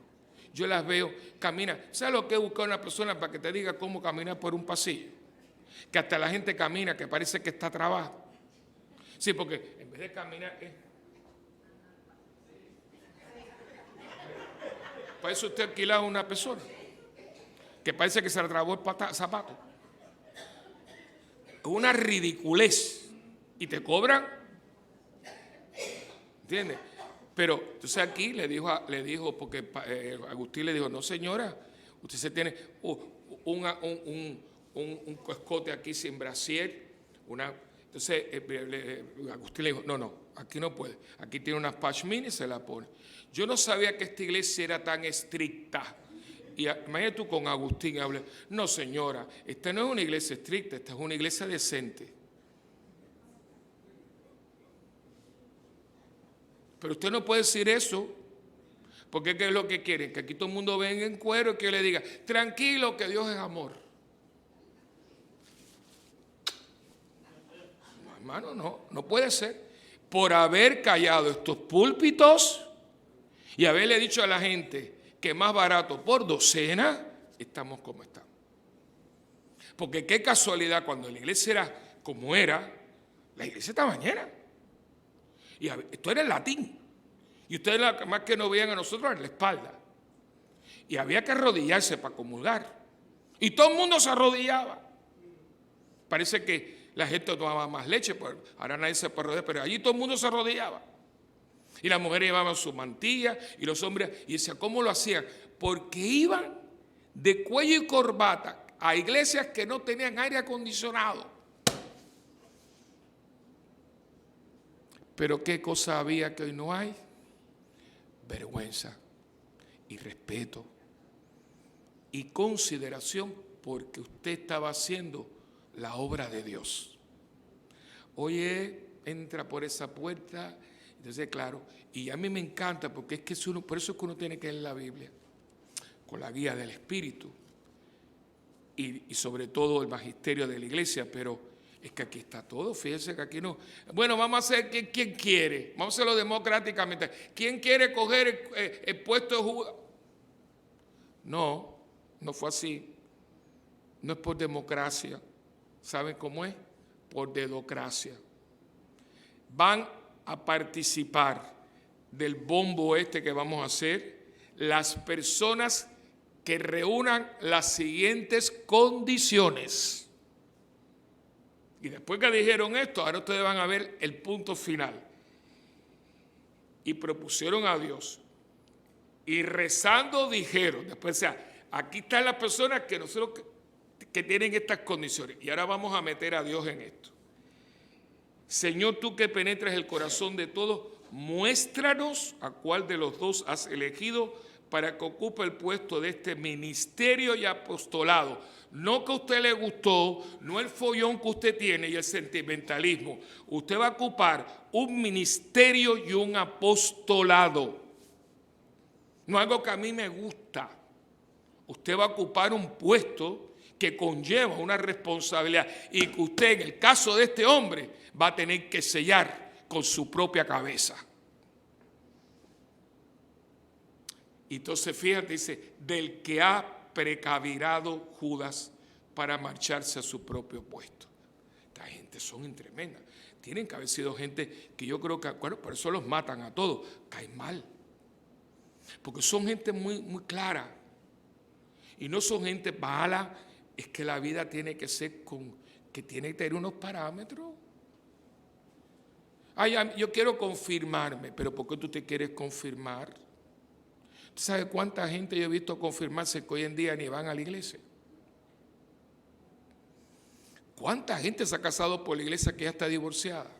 Yo las veo, camina. ¿Sabes lo que es buscar una persona para que te diga cómo caminar por un pasillo? Que hasta la gente camina, que parece que está trabado. Sí, porque en vez de caminar, para eso usted alquila a una persona que parece que se le trabó el zapato. Es una ridiculez. Y te cobran. ¿Entiendes? Pero entonces aquí le dijo porque Agustín le dijo, no señora, usted se tiene un escote aquí sin brasier. Entonces Agustín le dijo, no, aquí no puede. Aquí tiene unas pashminas y se la pone. Yo no sabía que esta iglesia era tan estricta. Y imagínate tú con Agustín, hable, no señora, esta no es una iglesia estricta, esta es una iglesia decente. Pero usted no puede decir eso, porque ¿qué es lo que quieren? Que aquí todo el mundo venga en cuero y que yo le diga, tranquilo, que Dios es amor. No, hermano, no puede ser. Por haber callado estos púlpitos y haberle dicho a la gente que más barato por docena, estamos como estamos. Porque qué casualidad, cuando la iglesia era como era, la iglesia estaba llena. Y esto era en latín. Y ustedes más que nos veían a nosotros en la espalda. Y había que arrodillarse para comulgar. Y todo el mundo se arrodillaba. Parece que la gente tomaba más leche, pues ahora nadie se puede arrodillar, pero allí todo el mundo se arrodillaba. Y las mujeres llevaban su mantilla y los hombres, y decía, ¿cómo lo hacían? Porque iban de cuello y corbata a iglesias que no tenían aire acondicionado. Pero ¿qué cosa había que hoy no hay? Vergüenza y respeto y consideración, porque usted estaba haciendo la obra de Dios. Oye, entra por esa puerta, entonces claro, y a mí me encanta porque es que por eso es que uno tiene que leer la Biblia con la guía del Espíritu y sobre todo el magisterio de la iglesia, pero es que aquí está todo, fíjense que aquí no. Bueno, vamos a hacer quién quiere, vamos a hacerlo democráticamente. ¿Quién quiere coger el puesto de Judas? No fue así. No es por democracia. ¿Saben cómo es? Por dedocracia. Van a participar del bombo que vamos a hacer las personas que reúnan las siguientes condiciones. Y después que dijeron esto, ahora ustedes van a ver el punto final. Y propusieron a Dios. Y rezando dijeron, después, o sea, aquí están las personas que tienen estas condiciones. Y ahora vamos a meter a Dios en esto. Señor, tú que penetras el corazón de todos, muéstranos a cuál de los dos has elegido para que ocupe el puesto de este ministerio y apostolado. No que a usted le gustó, no el follón que usted tiene y el sentimentalismo. Usted va a ocupar un ministerio y un apostolado. No algo que a mí me gusta. Usted va a ocupar un puesto que conlleva una responsabilidad y que usted, en el caso de este hombre, va a tener que sellar con su propia cabeza. Y entonces, fíjate, dice, del que ha precavirado Judas para marcharse a su propio puesto. Esta gente son tremendas. Tienen que haber sido gente que yo creo que, bueno, por eso los matan a todos. Caen mal. Porque son gente muy, muy clara. Y no son gente mala. Es que la vida tiene que ser que tiene que tener unos parámetros. Ay, yo quiero confirmarme. ¿Pero por qué tú te quieres confirmar? ¿Tú sabes cuánta gente yo he visto confirmarse que hoy en día ni van a la iglesia? ¿Cuánta gente se ha casado por la iglesia que ya está divorciada?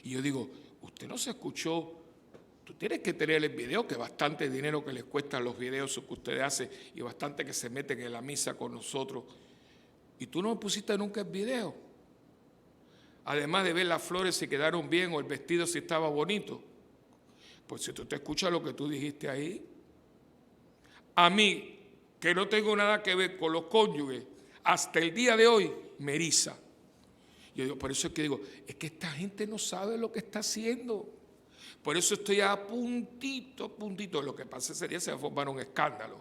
Y yo digo, usted no se escuchó Tú tienes que tener el video, que bastante dinero que les cuestan los videos que ustedes hacen y bastante que se meten en la misa con nosotros. Y tú no pusiste nunca el video. Además de ver las flores si quedaron bien o el vestido si estaba bonito. Pues si tú te escuchas lo que tú dijiste ahí, a mí, que no tengo nada que ver con los cónyuges, hasta el día de hoy me eriza. Yo digo, por eso es que digo, es que esta gente no sabe lo que está haciendo. Por eso estoy a puntito. Lo que pasa ese día se va a formar un escándalo.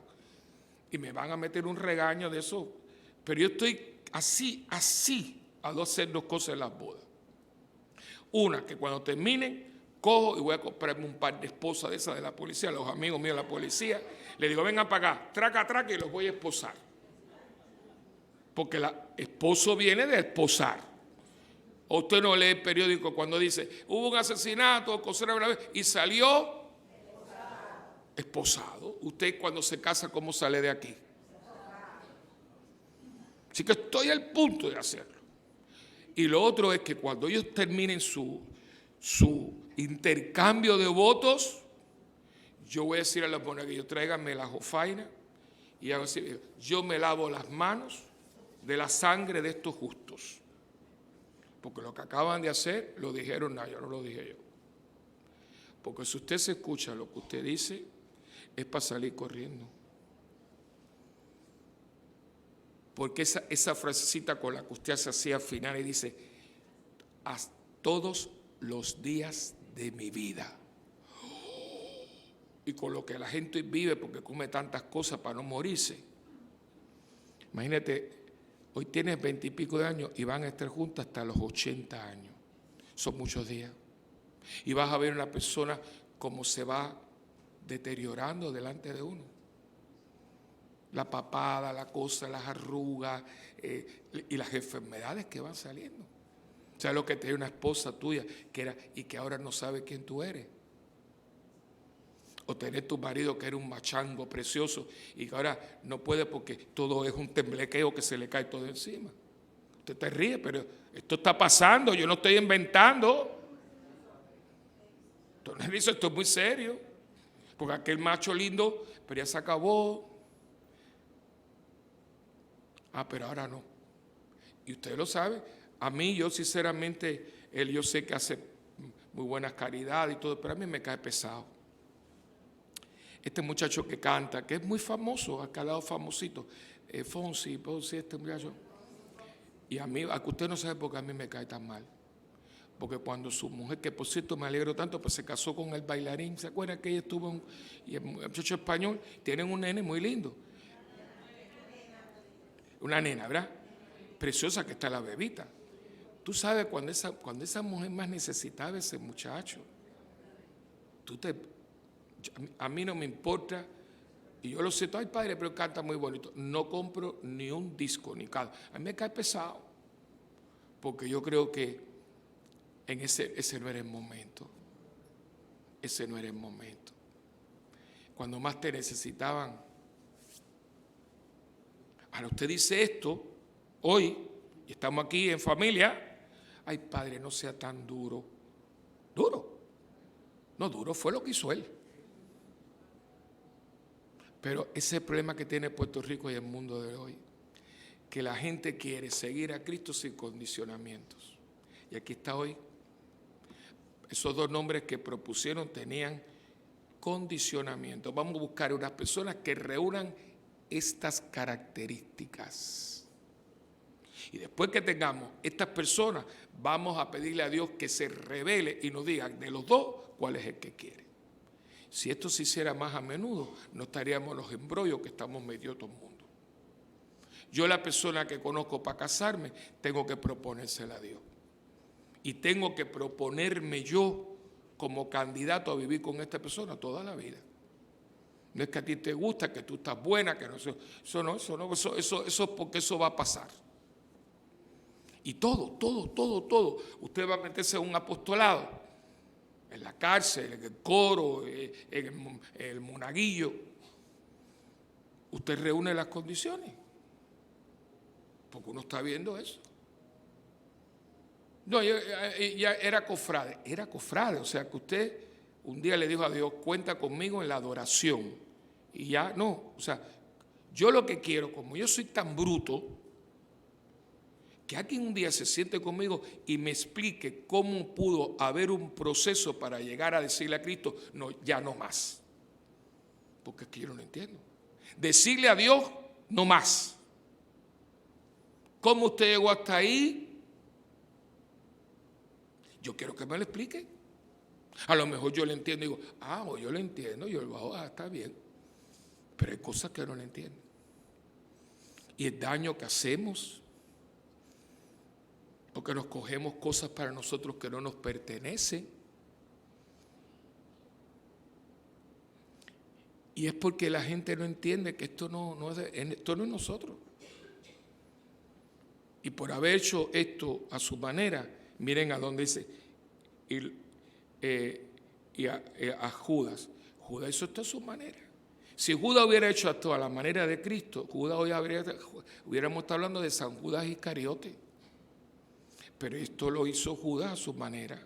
Y me van a meter un regaño de eso. Pero yo estoy así, a no hacer dos cosas en las bodas. Una, que cuando terminen, cojo y voy a comprarme un par de esposas de esas de la policía, los amigos míos de la policía. Le digo, vengan para acá, traca, y los voy a esposar. Porque el esposo viene de esposar. O usted no lee el periódico cuando dice, hubo un asesinato, cosa una vez, y salió esposado. Usted cuando se casa, ¿cómo sale de aquí? Así que estoy al punto de hacerlo. Y lo otro es que cuando ellos terminen su intercambio de votos, yo voy a decir a los monaguillos, tráiganme la jofaina, y hago así, yo me lavo las manos de la sangre de estos justos. Porque lo que acaban de hacer, lo dijeron, no, yo no lo dije yo. Porque si usted se escucha lo que usted dice, es para salir corriendo. Porque esa frasecita con la que usted se hacía al final y dice, hasta todos los días de mi vida. Y con lo que la gente vive porque come tantas cosas para no morirse. Imagínate, hoy tienes 20 y pico de años y van a estar juntos hasta los 80 años. Son muchos días. Y vas a ver una persona cómo se va deteriorando delante de uno. La papada, la cosa, las arrugas y las enfermedades que van saliendo. O sea, lo que tenía una esposa tuya que era y que ahora no sabe quién tú eres. O tener tu marido que era un machango precioso y que ahora no puede porque todo es un temblequeo que se le cae todo encima. Usted te ríe, pero esto está pasando, yo no estoy inventando. Entonces dice, esto es muy serio. Porque aquel macho lindo, pero ya se acabó. Pero ahora no. Y usted lo sabe. A mí, yo sinceramente, yo sé que hace muy buenas caridades y todo, pero a mí me cae pesado. Este muchacho que canta, que es muy famoso, acá al lado famosito, Fonsi, este muchacho. Y a mí, a que usted no sabe por qué a mí me cae tan mal. Porque cuando su mujer, que por cierto me alegro tanto, pues se casó con el bailarín, ¿se acuerdan que ella estuvo y el muchacho español? Tienen un nene muy lindo. Una nena, ¿verdad? Preciosa que está la bebita. Tú sabes cuando esa mujer más necesitaba ese muchacho. A mí no me importa, y yo lo siento, ay padre, pero canta muy bonito. No compro ni un disco, ni cada. A mí me cae pesado, porque yo creo que en ese no era el momento. Ese no era el momento. Cuando más te necesitaban. Ahora usted dice esto hoy, y estamos aquí en familia. Ay padre, no sea tan duro. Duro. No, duro fue lo que hizo él. Pero ese es el problema que tiene Puerto Rico y el mundo de hoy, que la gente quiere seguir a Cristo sin condicionamientos. Y aquí está hoy. Esos dos nombres que propusieron tenían condicionamientos. Vamos a buscar unas personas que reúnan estas características. Y después que tengamos estas personas, vamos a pedirle a Dios que se revele y nos diga de los dos cuál es el que quiere. Si esto se hiciera más a menudo, no estaríamos en los embrollos que estamos metidos todo el mundo. Yo, la persona que conozco para casarme, tengo que proponérsela a Dios. Y tengo que proponerme yo como candidato a vivir con esta persona toda la vida. No es que a ti te gusta, que tú estás buena, que no eso es porque eso va a pasar. Y todo. Usted va a meterse en un apostolado. En la cárcel, en el coro, en el monaguillo. Usted reúne las condiciones. Porque uno está viendo eso. No, ya era cofrade. Era cofrade, o sea que un día le dijo a Dios, cuenta conmigo en la adoración. Y ya no, o sea, yo lo que quiero, como yo soy tan bruto, que alguien un día se siente conmigo y me explique cómo pudo haber un proceso para llegar a decirle a Cristo, no, ya no más. Porque es que yo no lo entiendo. Decirle a Dios, no más. ¿Cómo usted llegó hasta ahí? Yo quiero que me lo explique. A lo mejor yo le entiendo y digo, yo lo entiendo, yo lo bajo, está bien. Pero hay cosas que no le entiendo. Y el daño que hacemos, porque nos cogemos cosas para nosotros que no nos pertenecen. Y es porque la gente no entiende que esto no es nosotros. Y por haber hecho esto a su manera, miren a dónde dice, a Judas. Judas hizo esto a su manera. Si Judas hubiera hecho esto a la manera de Cristo, Judas hoy hubiéramos estado hablando de San Judas Iscariote. Pero esto lo hizo Judas a su manera.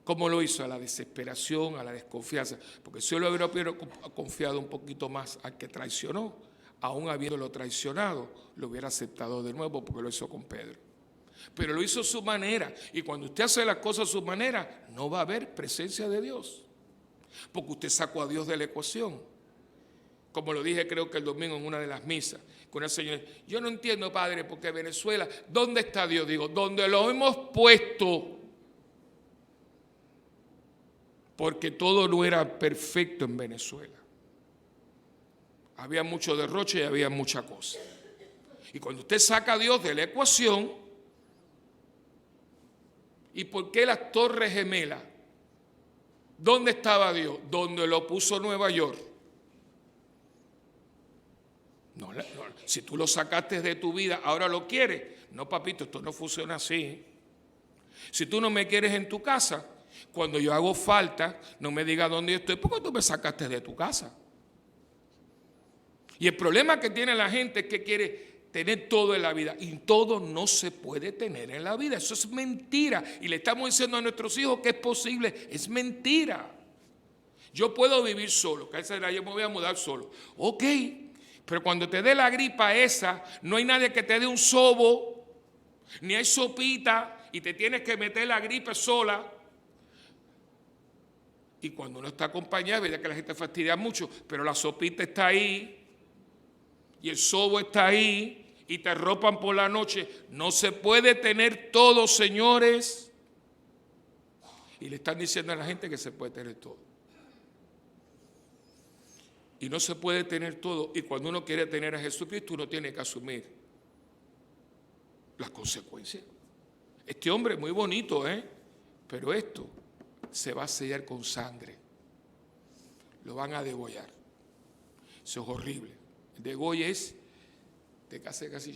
¿Cómo lo hizo? A la desesperación, a la desconfianza. Porque si yo lo hubiera confiado un poquito más al que traicionó, aún habiéndolo traicionado, lo hubiera aceptado de nuevo porque lo hizo con Pedro. Pero lo hizo a su manera. Y cuando usted hace las cosas a su manera, no va a haber presencia de Dios. Porque usted sacó a Dios de la ecuación. Como lo dije creo que el domingo en una de las misas, con una señora, yo no entiendo, padre, porque Venezuela, ¿dónde está Dios? Digo, donde lo hemos puesto. Porque todo no era perfecto en Venezuela. Había mucho derroche y había mucha cosa. Y cuando usted saca a Dios de la ecuación, ¿y por qué las Torres Gemelas? ¿Dónde estaba Dios? Donde lo puso Nueva York. No, si tú lo sacaste de tu vida, ahora lo quieres. No, papito, esto no funciona así. Si tú no me quieres en tu casa, cuando yo hago falta, no me digas dónde yo estoy, porque tú me sacaste de tu casa. Y el problema que tiene la gente es que quiere tener todo en la vida. Y todo no se puede tener en la vida. Eso es mentira. Y le estamos diciendo a nuestros hijos que es posible. Es mentira. Yo puedo vivir solo. Que esa era, yo me voy a mudar solo. Ok. Pero cuando te dé la gripa esa, no hay nadie que te dé un sobo, ni hay sopita, y te tienes que meter la gripe sola. Y cuando uno está acompañado, verdad que la gente fastidia mucho, pero la sopita está ahí, y el sobo está ahí, y te arropan por la noche. No se puede tener todo, señores. Y le están diciendo a la gente que se puede tener todo. Y no se puede tener todo. Y cuando uno quiere tener a Jesucristo, uno tiene que asumir las consecuencias. Este hombre es muy bonito, pero esto se va a sellar con sangre. Lo van a degollar. Eso es horrible. El degolle es, te hace casi,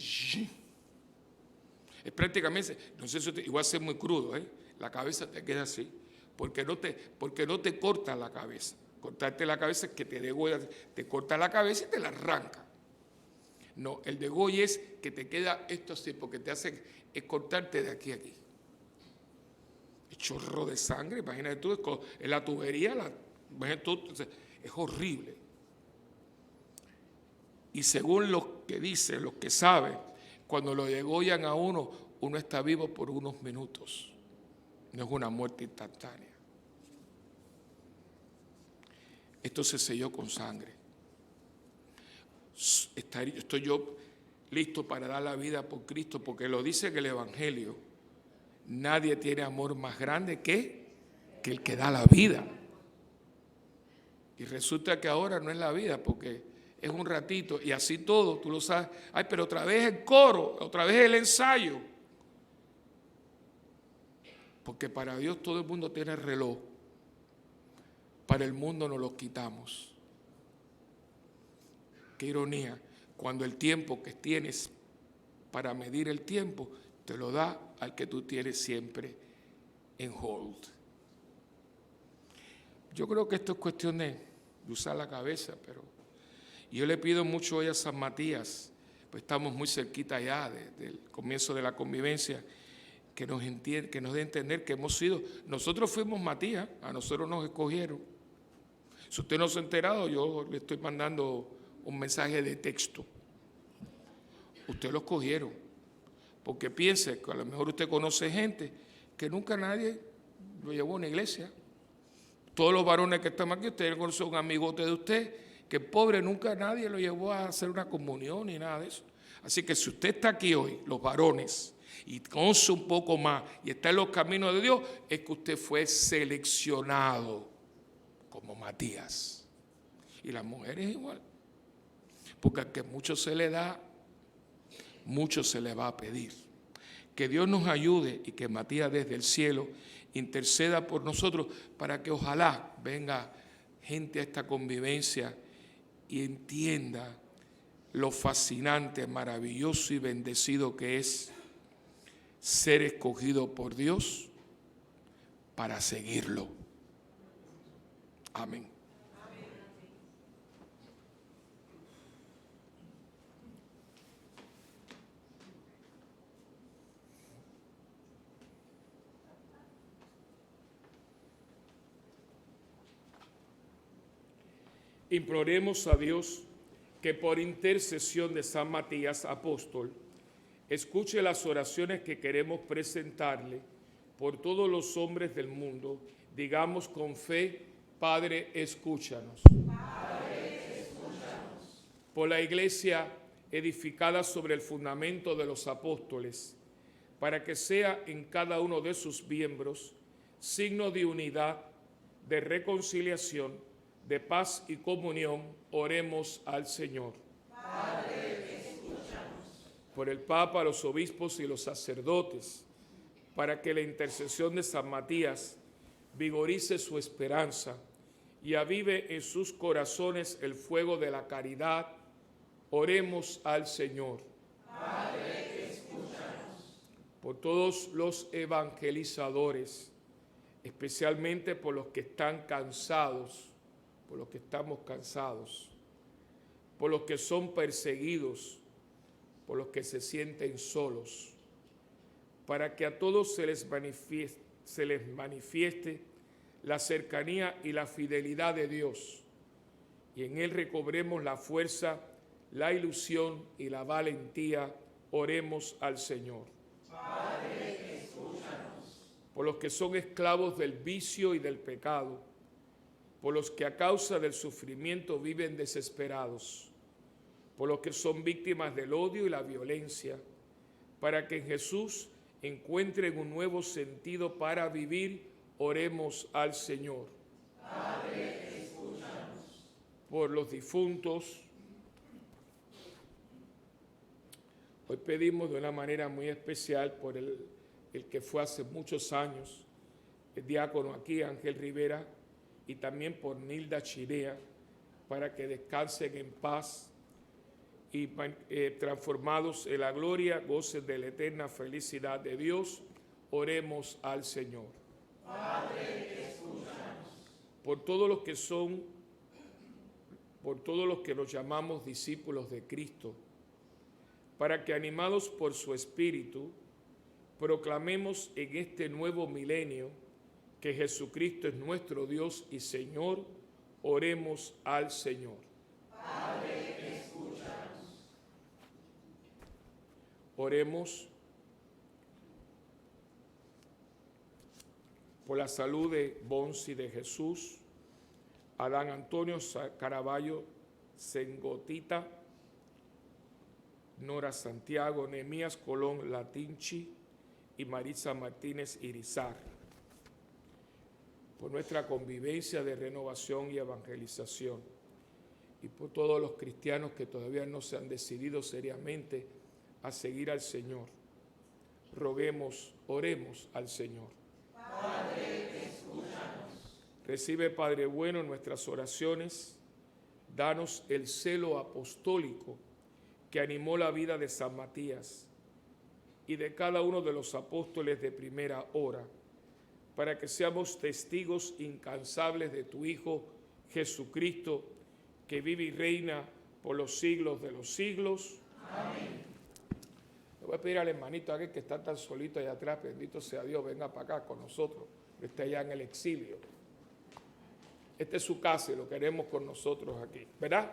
es prácticamente, no sé si igual a ser muy crudo, la cabeza te queda así, porque no te corta la cabeza. Cortarte la cabeza es que te degolla, te corta la cabeza y te la arranca. No, el degolle es que te queda esto así, porque te hace es cortarte de aquí a aquí. El chorro de sangre, imagínate tú, en la tubería, imagínate tú, es horrible. Y según los que dicen, los que saben, cuando lo degollan a uno está vivo por unos minutos. No es una muerte instantánea. Esto se selló con sangre. Estoy yo listo para dar la vida por Cristo, porque lo dice en el Evangelio. Nadie tiene amor más grande que el que da la vida. Y resulta que ahora no es la vida, porque es un ratito, y así todo, tú lo sabes. Ay, pero otra vez el coro, otra vez el ensayo. Porque para Dios todo el mundo tiene reloj. Para el mundo nos los quitamos. Qué ironía, cuando el tiempo que tienes para medir el tiempo, te lo da al que tú tienes siempre en hold. Yo creo que esto es cuestión de usar la cabeza, pero yo le pido mucho hoy a San Matías, pues estamos muy cerquita ya del comienzo de la convivencia, que nos dé a entender que nosotros fuimos Matías, a nosotros nos escogieron. Si usted no se ha enterado, yo le estoy mandando un mensaje de texto. Usted lo escogieron, porque piense que a lo mejor usted conoce gente que nunca nadie lo llevó a una iglesia. Todos los varones que estamos aquí, usted conoce a un amigote de usted, que pobre, nunca nadie lo llevó a hacer una comunión ni nada de eso. Así que si usted está aquí hoy, los varones, y conoce un poco más y está en los caminos de Dios, es que usted fue seleccionado como Matías. Y las mujeres igual. Porque a que mucho se le da, mucho se le va a pedir. Que Dios nos ayude y que Matías desde el cielo interceda por nosotros para que ojalá venga gente a esta convivencia y entienda lo fascinante, maravilloso y bendecido que es ser escogido por Dios para seguirlo. Amén. Imploremos a Dios que por intercesión de San Matías, apóstol, escuche las oraciones que queremos presentarle por todos los hombres del mundo. Digamos con fe: Padre, escúchanos. Padre, escúchanos. Por la Iglesia edificada sobre el fundamento de los apóstoles, para que sea en cada uno de sus miembros signo de unidad, de reconciliación, de paz y comunión, oremos al Señor. Padre, escúchanos. Por el Papa, los obispos y los sacerdotes, para que la intercesión de San Matías vigorice su esperanza y avive en sus corazones el fuego de la caridad, oremos al Señor. Padre, escúchanos. Por todos los evangelizadores, especialmente por los que están cansados, por los que estamos cansados, por los que son perseguidos, por los que se sienten solos, para que a todos se les manifieste la cercanía y la fidelidad de Dios, y en Él recobremos la fuerza, la ilusión y la valentía, oremos al Señor. Padre, escúchanos. Por los que son esclavos del vicio y del pecado, por los que a causa del sufrimiento viven desesperados, por los que son víctimas del odio y la violencia, para que en Jesús encuentren un nuevo sentido para vivir, oremos al Señor. Padre, escúchanos. Por los difuntos, hoy pedimos de una manera muy especial por el que fue hace muchos años el diácono aquí, Ángel Rivera, y también por Nilda Chirea, para que descansen en paz y transformados en la gloria, gocen de la eterna felicidad de Dios, oremos al Señor. Padre, escúchanos. Por todos los que nos llamamos discípulos de Cristo, para que animados por su Espíritu, proclamemos en este nuevo milenio que Jesucristo es nuestro Dios y Señor, oremos al Señor. Padre, escúchanos. Oremos por la salud de Bonsi de Jesús, Adán Antonio Caraballo Sengotita, Nora Santiago, Nehemías Colón Latinchi y Maritza Martínez Irizar. Por nuestra convivencia de renovación y evangelización, y por todos los cristianos que todavía no se han decidido seriamente a seguir al Señor. Roguemos, oremos al Señor. Padre, escúchanos. Recibe, Padre bueno, nuestras oraciones. Danos el celo apostólico que animó la vida de San Matías y de cada uno de los apóstoles de primera hora, para que seamos testigos incansables de tu Hijo Jesucristo, que vive y reina por los siglos de los siglos. Amén. voy a pedir al hermanito aquel que está tan solito allá atrás, bendito sea Dios, venga para acá con nosotros, que está allá en el exilio. Esta es su casa y lo queremos con nosotros aquí, ¿verdad?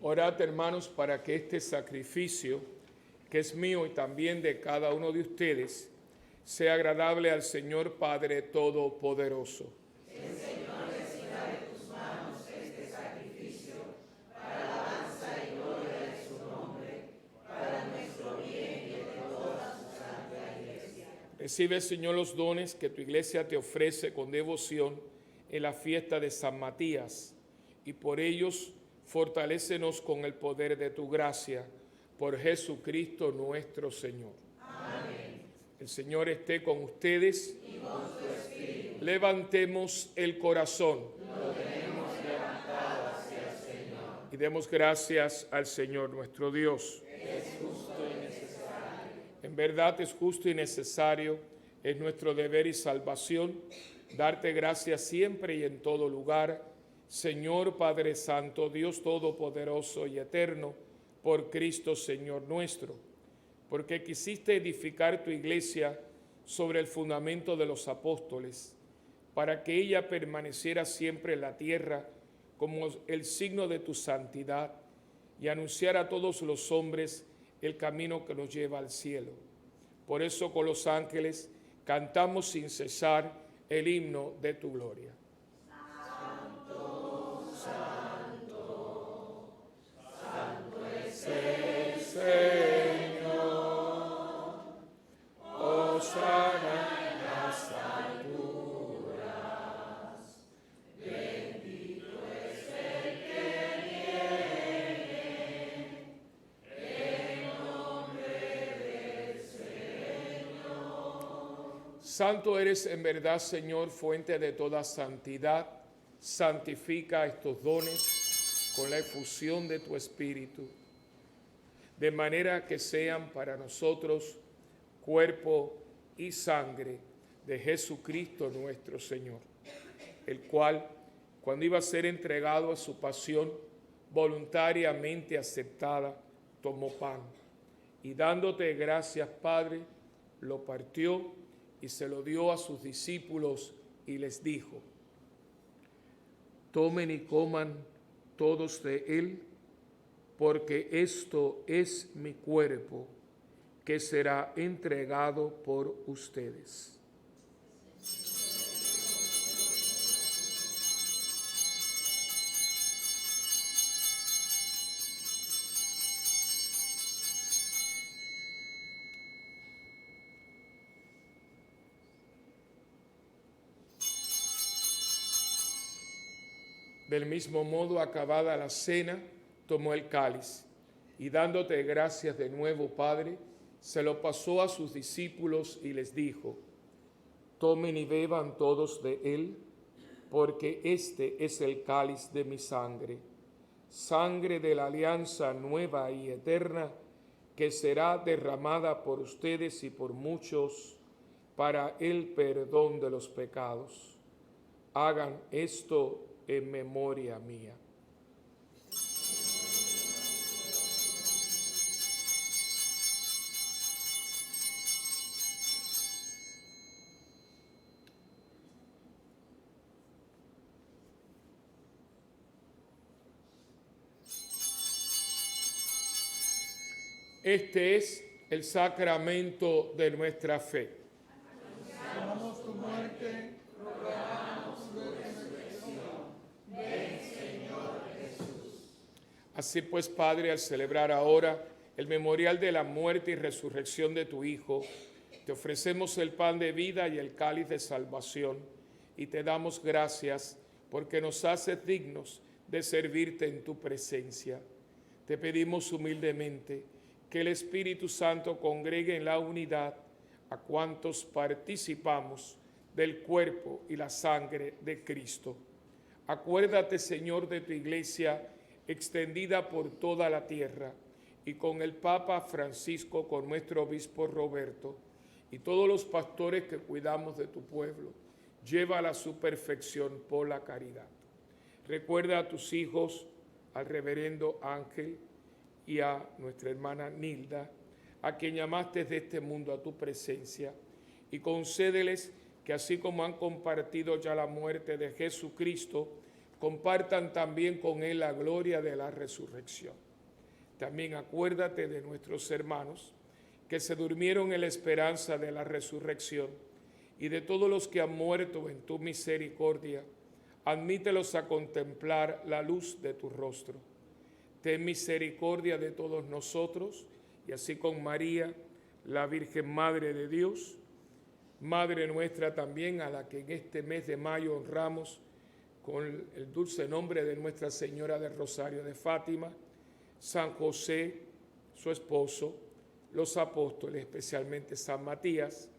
Orad, hermanos, para que este sacrificio, que es mío y también de cada uno de ustedes, sea agradable al Señor Padre Todopoderoso. El Señor reciba de tus manos este sacrificio para alabanza y gloria de su nombre, para nuestro bien y el de toda su santa iglesia. Recibe, Señor, los dones que tu iglesia te ofrece con devoción en la fiesta de San Matías, y por ellos fortalécenos con el poder de tu gracia, por Jesucristo nuestro Señor. Amén. El Señor esté con ustedes. Y con tu espíritu. Levantemos el corazón. Lo tenemos levantado hacia el Señor. Y demos gracias al Señor nuestro Dios. Es justo y necesario. En verdad es justo y necesario, es nuestro deber y salvación, darte gracias siempre y en todo lugar, Señor Padre Santo, Dios Todopoderoso y Eterno, por Cristo Señor nuestro, porque quisiste edificar tu iglesia sobre el fundamento de los apóstoles, para que ella permaneciera siempre en la tierra como el signo de tu santidad, y anunciar a todos los hombres el camino que nos lleva al cielo. Por eso con los ángeles cantamos sin cesar el himno de tu gloria. El Señor, hosana en las alturas, bendito es el que viene, en nombre del Señor. Santo eres en verdad, Señor, fuente de toda santidad. Santifica estos dones con la efusión de tu Espíritu, de manera que sean para nosotros cuerpo y sangre de Jesucristo nuestro Señor, el cual, cuando iba a ser entregado a su pasión voluntariamente aceptada, tomó pan y dándote gracias, Padre, lo partió y se lo dio a sus discípulos y les dijo: tomen y coman todos de él, porque esto es mi cuerpo, que será entregado por ustedes. Del mismo modo, acabada la cena, tomó el cáliz y dándote gracias de nuevo, Padre, se lo pasó a sus discípulos y les dijo: tomen y beban todos de él, porque este es el cáliz de mi sangre, sangre de la alianza nueva y eterna, que será derramada por ustedes y por muchos para el perdón de los pecados. Hagan esto en memoria mía. Este es el sacramento de nuestra fe. Proclamamos tu muerte, proclamamos tu resurrección. Ven, Señor Jesús. Así pues, Padre, al celebrar ahora el memorial de la muerte y resurrección de tu Hijo, te ofrecemos el pan de vida y el cáliz de salvación, y te damos gracias porque nos haces dignos de servirte en tu presencia. Te pedimos humildemente que el Espíritu Santo congregue en la unidad a cuantos participamos del cuerpo y la sangre de Cristo. Acuérdate, Señor, de tu iglesia extendida por toda la tierra, y con el Papa Francisco, con nuestro obispo Roberto, y todos los pastores que cuidamos de tu pueblo. Llévala a su perfección por la caridad. Recuerda a tus hijos, al reverendo Ángel y a nuestra hermana Nilda, a quien llamaste de este mundo a tu presencia, y concédeles que así como han compartido ya la muerte de Jesucristo, compartan también con él la gloria de la resurrección. También acuérdate de nuestros hermanos que se durmieron en la esperanza de la resurrección, y de todos los que han muerto en tu misericordia, admítelos a contemplar la luz de tu rostro. Ten misericordia de todos nosotros, y así con María, la Virgen Madre de Dios, Madre nuestra también, a la que en este mes de mayo honramos con el dulce nombre de Nuestra Señora del Rosario de Fátima, San José, su esposo, los apóstoles, especialmente San Matías,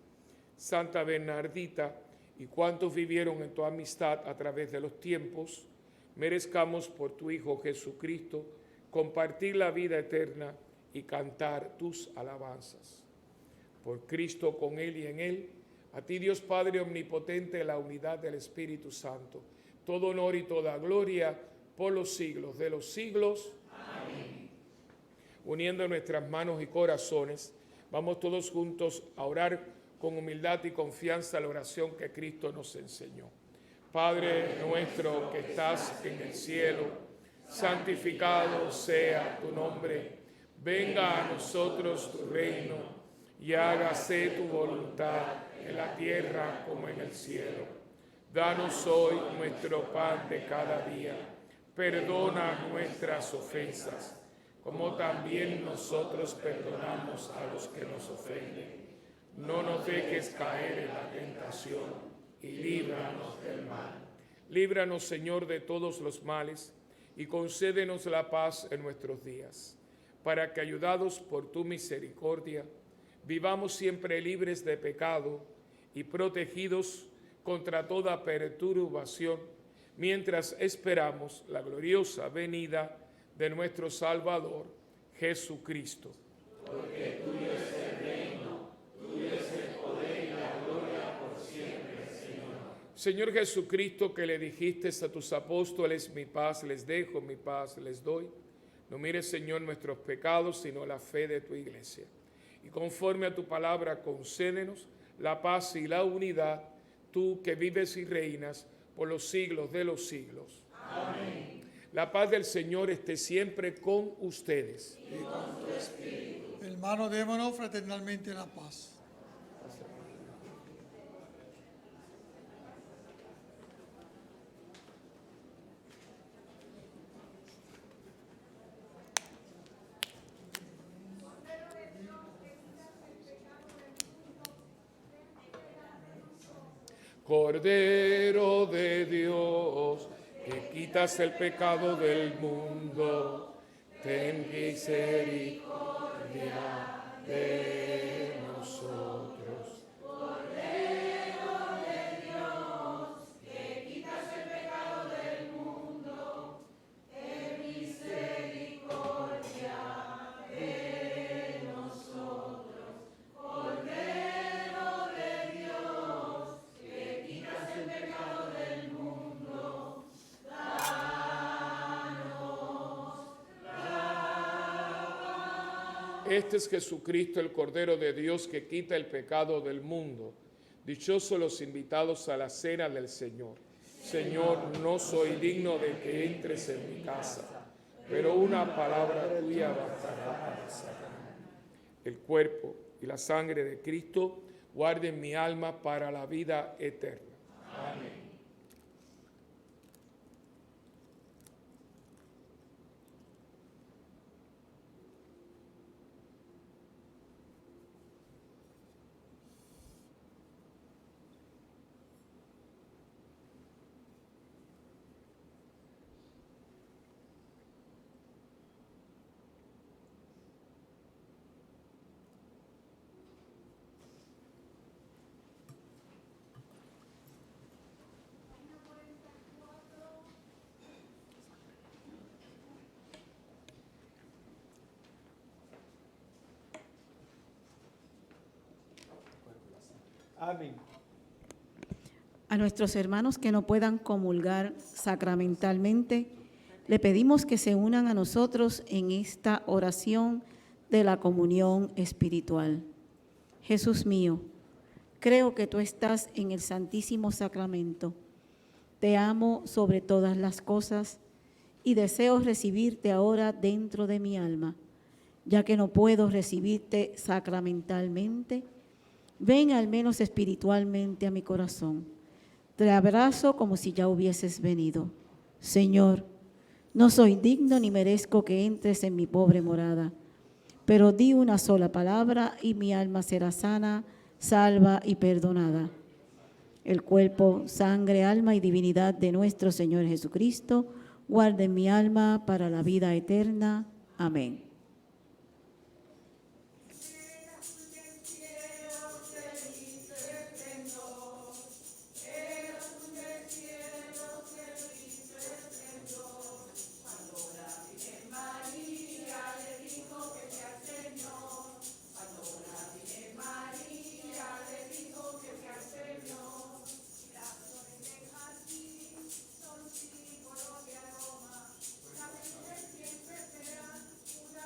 Santa Bernardita, y cuantos vivieron en tu amistad a través de los tiempos, merezcamos por tu Hijo Jesucristo compartir la vida eterna y cantar tus alabanzas. Por Cristo, con Él y en Él, a ti Dios Padre omnipotente, la unidad del Espíritu Santo, todo honor y toda gloria por los siglos de los siglos. Amén. Uniendo nuestras manos y corazones, vamos todos juntos a orar con humildad y confianza la oración que Cristo nos enseñó. Padre nuestro que estás en el cielo, santificado sea tu nombre. Venga a nosotros tu reino y hágase tu voluntad en la tierra como en el cielo. Danos hoy nuestro pan de cada día. Perdona nuestras ofensas, como también nosotros perdonamos a los que nos ofenden. No nos dejes caer en la tentación y líbranos del mal. Líbranos, Señor, de todos los males y concédenos la paz en nuestros días, para que, ayudados por tu misericordia, vivamos siempre libres de pecado y protegidos contra toda perturbación, mientras esperamos la gloriosa venida de nuestro Salvador, Jesucristo. Porque tuyo es el reino, tuyo es el poder y la gloria por siempre, Señor. Señor Jesucristo, que le dijiste a tus apóstoles: mi paz les dejo, mi paz les doy. No mires, Señor, nuestros pecados, sino la fe de tu iglesia. Y conforme a tu palabra, concédenos la paz y la unidad, tú que vives y reinas por los siglos de los siglos. Amén. La paz del Señor esté siempre con ustedes. Y con tu espíritu. Hermanos, démonos fraternalmente la paz. Cordero de Dios, que quitas el pecado del mundo, ten misericordia de nosotros. Este es Jesucristo, el Cordero de Dios, que quita el pecado del mundo. Dichosos los invitados a la cena del Señor. Señor, no soy digno de que entres en mi casa, pero una palabra tuya bastará para sanarme. El cuerpo y la sangre de Cristo guarden mi alma para la vida eterna. Amén. Amén. A nuestros hermanos que no puedan comulgar sacramentalmente, le pedimos que se unan a nosotros en esta oración de la comunión espiritual. Jesús mío, creo que tú estás en el Santísimo Sacramento. Te amo sobre todas las cosas y deseo recibirte ahora dentro de mi alma. Ya que no puedo recibirte sacramentalmente, ven al menos espiritualmente a mi corazón. Te abrazo como si ya hubieses venido. Señor, no soy digno ni merezco que entres en mi pobre morada, pero di una sola palabra y mi alma será sana, salva y perdonada. El cuerpo, sangre, alma y divinidad de nuestro Señor Jesucristo, guarden mi alma para la vida eterna. Amén. Una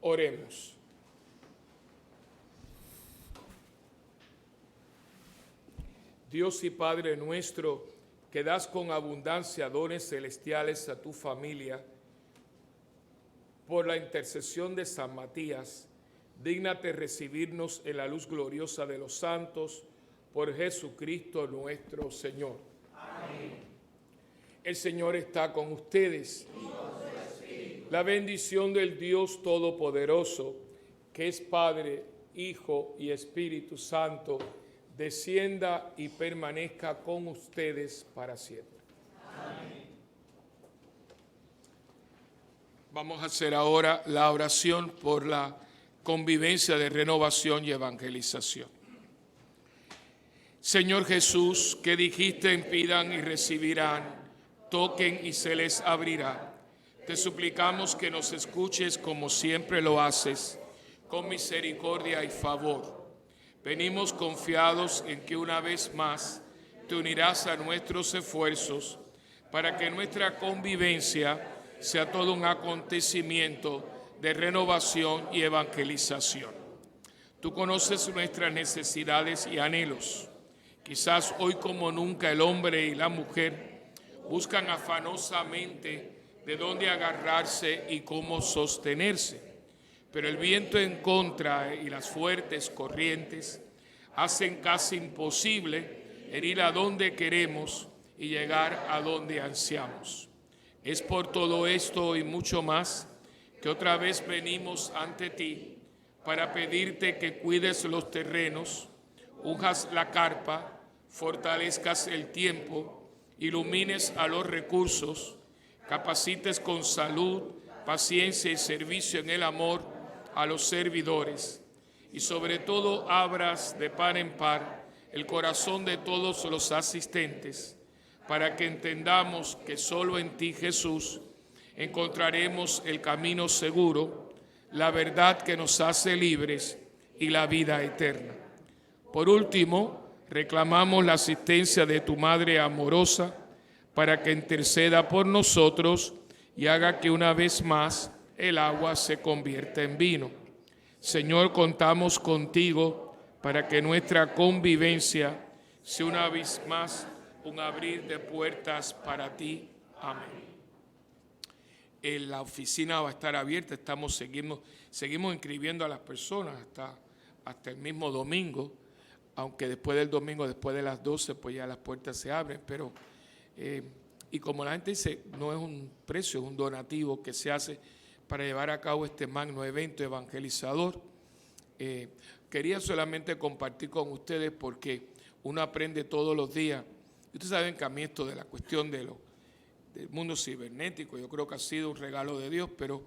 Oremos. Dios y Padre nuestro, que das con abundancia dones celestiales a tu familia, por la intercesión de San Matías, dígnate recibirnos en la luz gloriosa de los santos, por Jesucristo nuestro Señor. Amén. El Señor está con ustedes. La bendición del Dios Todopoderoso, que es Padre, Hijo y Espíritu Santo, descienda y permanezca con ustedes para siempre. Amén. Vamos a hacer ahora la oración por la convivencia de renovación y evangelización. Señor Jesús, que dijiste pidan y recibirán, toquen y se les abrirá. Te suplicamos que nos escuches como siempre lo haces, con misericordia y favor. Venimos confiados en que una vez más te unirás a nuestros esfuerzos para que nuestra convivencia sea todo un acontecimiento de renovación y evangelización. Tú conoces nuestras necesidades y anhelos. Quizás hoy como nunca el hombre y la mujer buscan afanosamente de dónde agarrarse y cómo sostenerse. Pero el viento en contra y las fuertes corrientes hacen casi imposible ir a donde queremos y llegar a donde ansiamos. Es por todo esto y mucho más que otra vez venimos ante ti para pedirte que cuides los terrenos, unjas la carpa, fortalezcas el tiempo, ilumines a los recursos, capacites con salud, paciencia y servicio en el amor a los servidores, y sobre todo abras de par en par el corazón de todos los asistentes, para que entendamos que solo en ti, Jesús, encontraremos el camino seguro, la verdad que nos hace libres y la vida eterna. Por último, reclamamos la asistencia de tu Madre amorosa para que interceda por nosotros y haga que una vez más el agua se convierta en vino. Señor, contamos contigo para que nuestra convivencia sea una vez más un abrir de puertas para ti. Amén. La oficina va a estar abierta, seguimos inscribiendo a las personas hasta el mismo domingo, aunque después del domingo, después de las 12, pues ya las puertas se abren, pero y como la gente dice, no es un precio, es un donativo que se hace para llevar a cabo este magno evento evangelizador. Quería solamente compartir con ustedes porque uno aprende todos los días. Ustedes saben que a mí esto de la cuestión del mundo cibernético, yo creo que ha sido un regalo de Dios, pero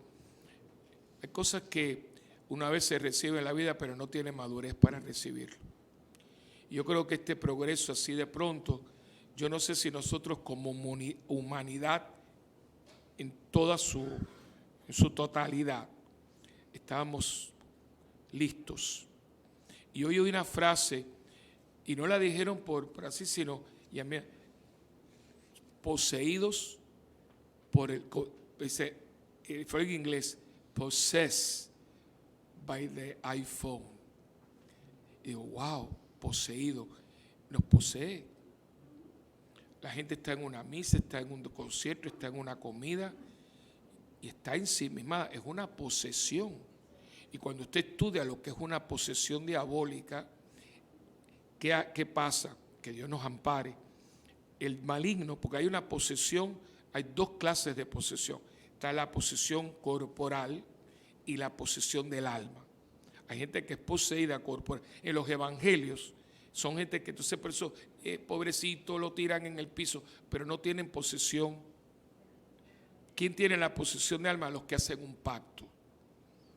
hay cosas que una vez se recibe en la vida, pero no tiene madurez para recibirlo. Y yo creo que este progreso así de pronto, yo no sé si nosotros como humanidad en toda su totalidad estábamos listos. Y hoy oí una frase, y no la dijeron por así, sino, y a mí, poseídos por fue en inglés, possessed by the iPhone. Y digo, wow, poseído, nos posee. La gente está en una misa, está en un concierto, está en una comida y está ensimismada. Es una posesión. Y cuando usted estudia lo que es una posesión diabólica, ¿qué pasa? Que Dios nos ampare. El maligno, porque hay una posesión, hay dos clases de posesión. Está la posesión corporal y la posesión del alma. Hay gente que es poseída corporal. En los evangelios son gente que entonces por eso, pobrecito, lo tiran en el piso, pero no tienen posesión. ¿Quién tiene la posesión de alma? Los que hacen un pacto.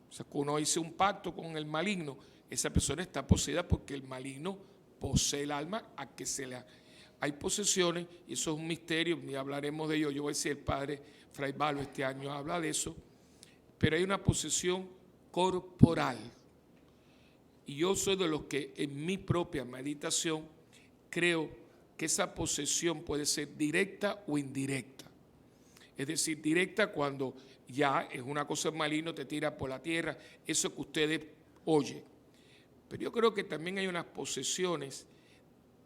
O sea, cuando uno dice un pacto con el maligno, esa persona está poseída porque el maligno posee el alma a que se le... Hay posesiones, y eso es un misterio, ni hablaremos de ello. Yo voy a decir, el padre Fray Balo este año habla de eso, pero hay una posesión corporal. Y yo soy de los que en mi propia meditación creo que esa posesión puede ser directa o indirecta. Es decir, directa cuando ya es una cosa maligna, te tira por la tierra, eso que ustedes oyen. Pero yo creo que también hay unas posesiones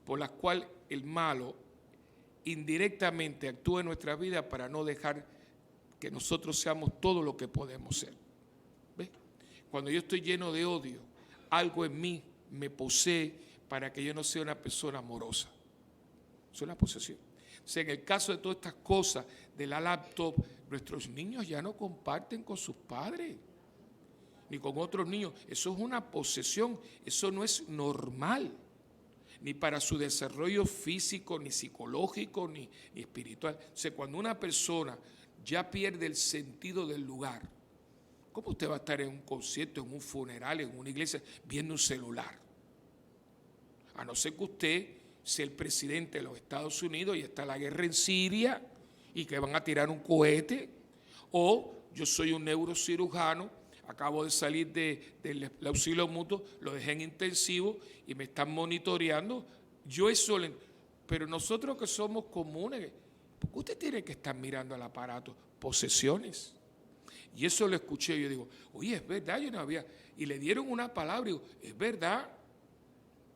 por las cuales el malo indirectamente actúa en nuestra vida para no dejar que nosotros seamos todo lo que podemos ser. ¿Ves? Cuando yo estoy lleno de odio, algo en mí me posee para que yo no sea una persona amorosa. Es una posesión. O sea, en el caso de todas estas cosas, de la laptop, nuestros niños ya no comparten con sus padres, ni con otros niños. Eso es una posesión, eso no es normal, ni para su desarrollo físico, ni psicológico, ni espiritual. O sea, cuando una persona ya pierde el sentido del lugar, ¿cómo usted va a estar en un concierto, en un funeral, en una iglesia, viendo un celular? A no ser que usted sea el presidente de los Estados Unidos y está la guerra en Siria y que van a tirar un cohete, o yo soy un neurocirujano, acabo de salir del auxilio mutuo, lo dejé en intensivo y me están monitoreando. Pero nosotros que somos comunes, ¿por qué usted tiene que estar mirando al aparato? Posesiones. Y eso lo escuché, yo digo, oye, es verdad, yo no había. Y le dieron una palabra, y digo, es verdad,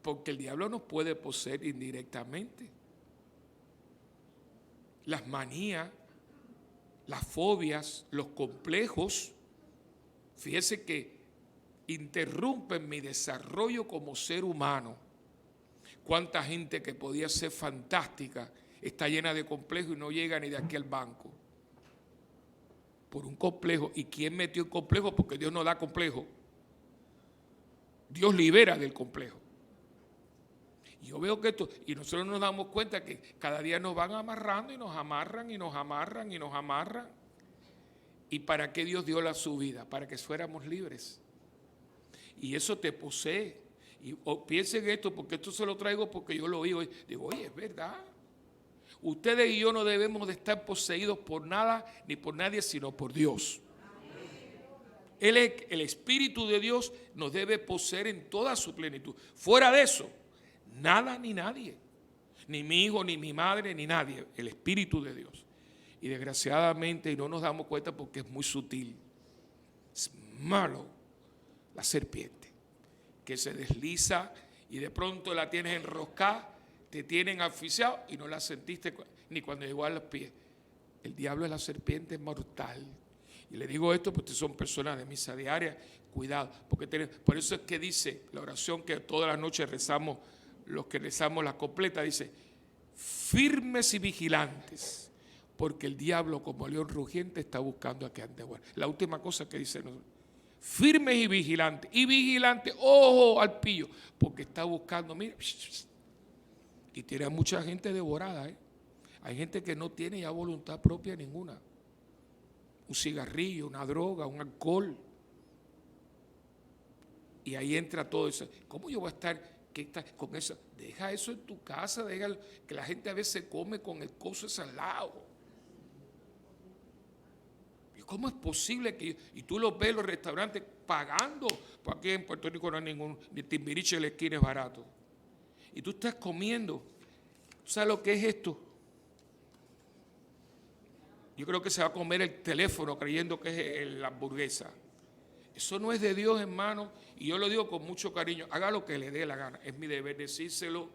porque el diablo nos puede poseer indirectamente. Las manías, las fobias, los complejos, fíjese que interrumpen mi desarrollo como ser humano. Cuánta gente que podía ser fantástica está llena de complejos y no llega ni de aquí al banco. Por un complejo. ¿Y quién metió el complejo? Porque Dios no da complejo. Dios libera del complejo. Y yo veo que esto, y nosotros nos damos cuenta que cada día nos van amarrando y nos amarran y nos amarran y nos amarran. ¿Y para qué Dios dio su vida? Para que fuéramos libres. Y eso te posee. Y piensen esto, porque esto se lo traigo porque yo lo oí hoy. Digo, oye, es verdad. Ustedes y yo no debemos de estar poseídos por nada ni por nadie, sino por Dios. El Espíritu de Dios nos debe poseer en toda su plenitud. Fuera de eso, nada ni nadie. Ni mi hijo, ni mi madre, ni nadie. El Espíritu de Dios. Y desgraciadamente, y no nos damos cuenta porque es muy sutil, es malo la serpiente, que se desliza y de pronto la tienes enroscada, te tienen asfixiado y no la sentiste ni cuando llegó a los pies. El diablo es la serpiente mortal. Y le digo esto porque son personas de misa diaria, cuidado, porque por eso es que dice la oración que todas las noches rezamos, los que rezamos la completa, dice, firmes y vigilantes, porque el diablo como león rugiente está buscando a que ande bueno. La última cosa que dice nosotros, firmes y vigilantes, ojo al pillo, porque está buscando, mira, y tiene a mucha gente devorada, Hay gente que no tiene ya voluntad propia ninguna. Un cigarrillo, una droga, un alcohol. Y ahí entra todo eso. ¿Cómo yo voy a estar con eso? Deja eso en tu casa, deja que la gente a veces come con el coso ese al lado. ¿Y cómo es posible que y tú los ves en los restaurantes pagando? Pues aquí en Puerto Rico no hay ni timbiriche en la esquina es barato. Y tú estás comiendo. ¿Sabes lo que es esto? Yo creo que se va a comer el teléfono creyendo que es la hamburguesa. Eso no es de Dios, hermano, y yo lo digo con mucho cariño. Haga lo que le dé la gana. Es mi deber decírselo,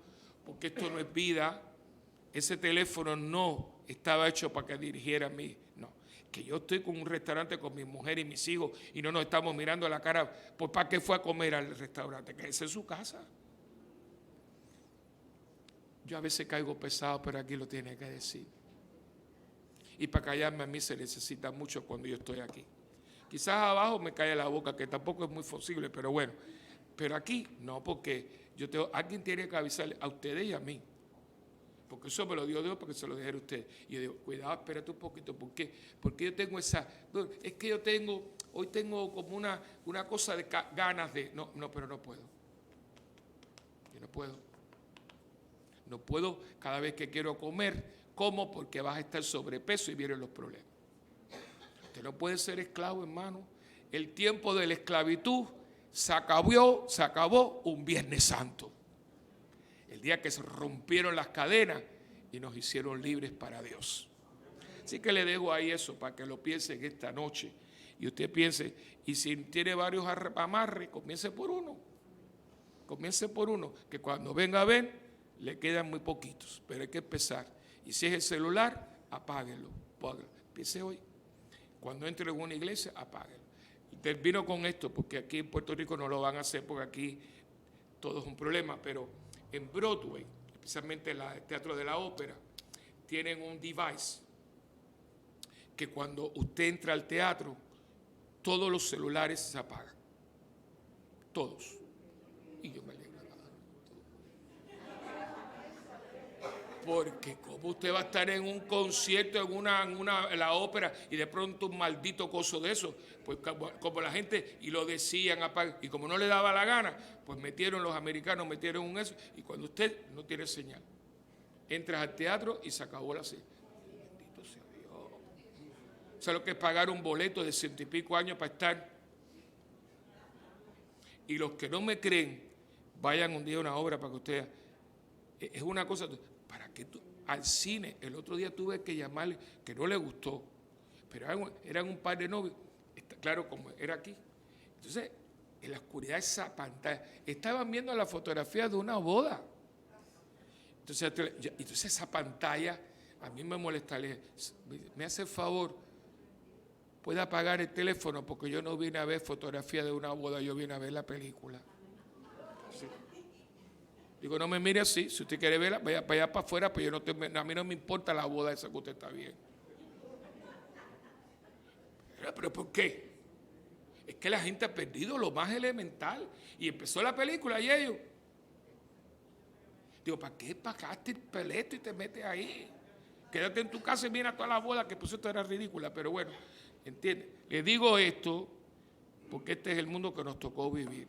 porque esto no es vida. Ese teléfono no estaba hecho para que dirigiera a mí. No, que yo estoy con un restaurante con mi mujer y mis hijos y no nos estamos mirando a la cara. ¿Por para qué fue a comer al restaurante? Que esa es su casa. Yo a veces caigo pesado, pero aquí lo tiene que decir. Y para callarme a mí se necesita mucho cuando yo estoy aquí. Quizás abajo me cae la boca, que tampoco es muy posible, pero bueno. Pero aquí no, porque alguien tiene que avisarle a ustedes y a mí. Porque eso me lo dio Dios, porque se lo dijera a ustedes. Y yo digo, cuidado, espérate un poquito. ¿Por qué? Porque yo tengo es que hoy tengo como una cosa de ganas de, no, pero no puedo. Yo no puedo. No puedo cada vez que quiero comer. ¿Cómo? Porque vas a estar sobrepeso y vienen los problemas. Usted no puede ser esclavo, hermano. El tiempo de la esclavitud se acabó un Viernes Santo. El día que se rompieron las cadenas y nos hicieron libres para Dios. Así que le dejo ahí eso para que lo piensen esta noche. Y usted piense, y si tiene varios amarres, comience por uno. Comience por uno, que cuando venga a ver, le quedan muy poquitos, pero hay que empezar. Y si es el celular, apáguenlo. Empiece hoy. Cuando entre en una iglesia, apáguenlo. Y termino con esto, porque aquí en Puerto Rico no lo van a hacer, porque aquí todo es un problema, pero en Broadway, especialmente en el Teatro de la Ópera, tienen un device que cuando usted entra al teatro, todos los celulares se apagan. Todos. Y yo me alegro. Porque como usted va a estar en un concierto, en la ópera, y de pronto un maldito coso de eso, pues como la gente, y lo decían, y como no le daba la gana, pues los americanos metieron un eso, y cuando usted no tiene señal, entras al teatro y se acabó la señal. Bendito sea Dios. ¿Sabe lo que es pagar un boleto de 100 y pico años para estar? Y los que no me creen, vayan un día a una obra para que ustedes... Es una cosa... ¿Para qué al cine? El otro día tuve que llamarle, que no le gustó, pero eran un par de novios, claro, como era aquí. Entonces, en la oscuridad esa pantalla, estaban viendo la fotografía de una boda. Entonces esa pantalla a mí me molesta. Me hace el favor, puede apagar el teléfono, porque yo no vine a ver fotografía de una boda, yo vine a ver la película. Sí. Digo, no me mire así, si usted quiere verla, vaya para allá para afuera, pero a mí no me importa la boda esa que usted está bien. ¿Pero por qué? Es que la gente ha perdido lo más elemental. Y empezó la película y ellos. Digo, ¿para qué pagaste el peleto y te metes ahí? Quédate en tu casa y mira toda la boda, que pues esto era ridícula, pero bueno, ¿entiende? Le digo esto porque este es el mundo que nos tocó vivir.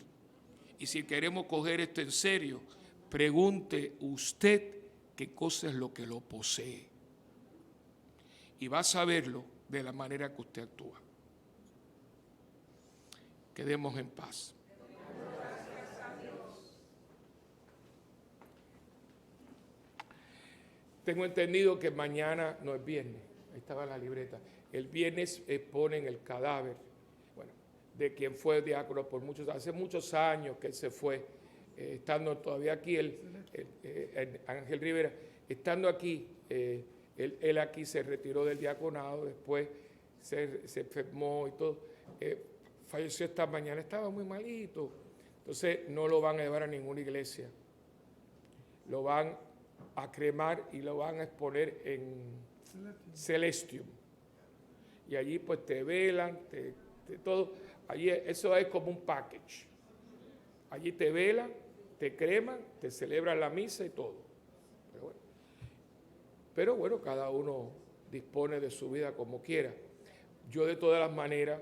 Y si queremos coger esto en serio, pregunte usted qué cosa es lo que lo posee. Y va a saberlo de la manera que usted actúa. Quedemos en paz. Tengo entendido que mañana, no es viernes, ahí estaba la libreta, el viernes ponen el cadáver, bueno, de quien fue diácono por hace muchos años que él se fue, estando todavía aquí, Ángel Rivera, estando aquí, él aquí se retiró del diaconado, después se enfermó y todo, falleció esta mañana, estaba muy malito, entonces no lo van a llevar a ninguna iglesia, lo van a cremar y lo van a exponer en Celestium. Y allí pues te velan, todo. Allí eso es como un package. Allí te velan, te creman, te celebran la misa y todo. Pero bueno, cada uno dispone de su vida como quiera. Yo de todas las maneras,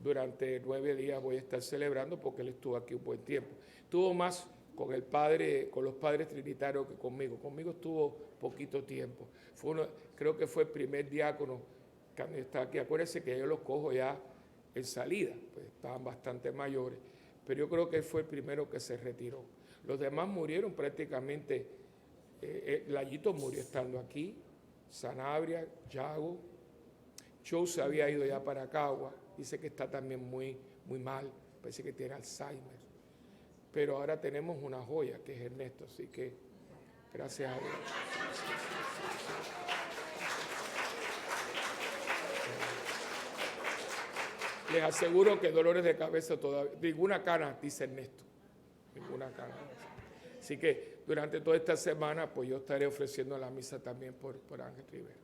durante 9 días voy a estar celebrando porque él estuvo aquí un buen tiempo. Estuvo más con los padres trinitarios que conmigo. Conmigo estuvo poquito tiempo. Creo que fue el primer diácono que está aquí. Acuérdense que yo los cojo ya en salida, pues estaban bastante mayores. Pero yo creo que él fue el primero que se retiró. Los demás murieron prácticamente. Layito murió estando aquí, Sanabria, Yago. Joe se había ido ya para Cagua. Dice que está también muy, muy mal. Parece que tiene Alzheimer. Pero ahora tenemos una joya que es Ernesto, así que gracias a Dios. Les aseguro que dolores de cabeza todavía, ninguna cana, dice Ernesto, ninguna cana. Así que durante toda esta semana, pues yo estaré ofreciendo la misa también por Ángel Rivera.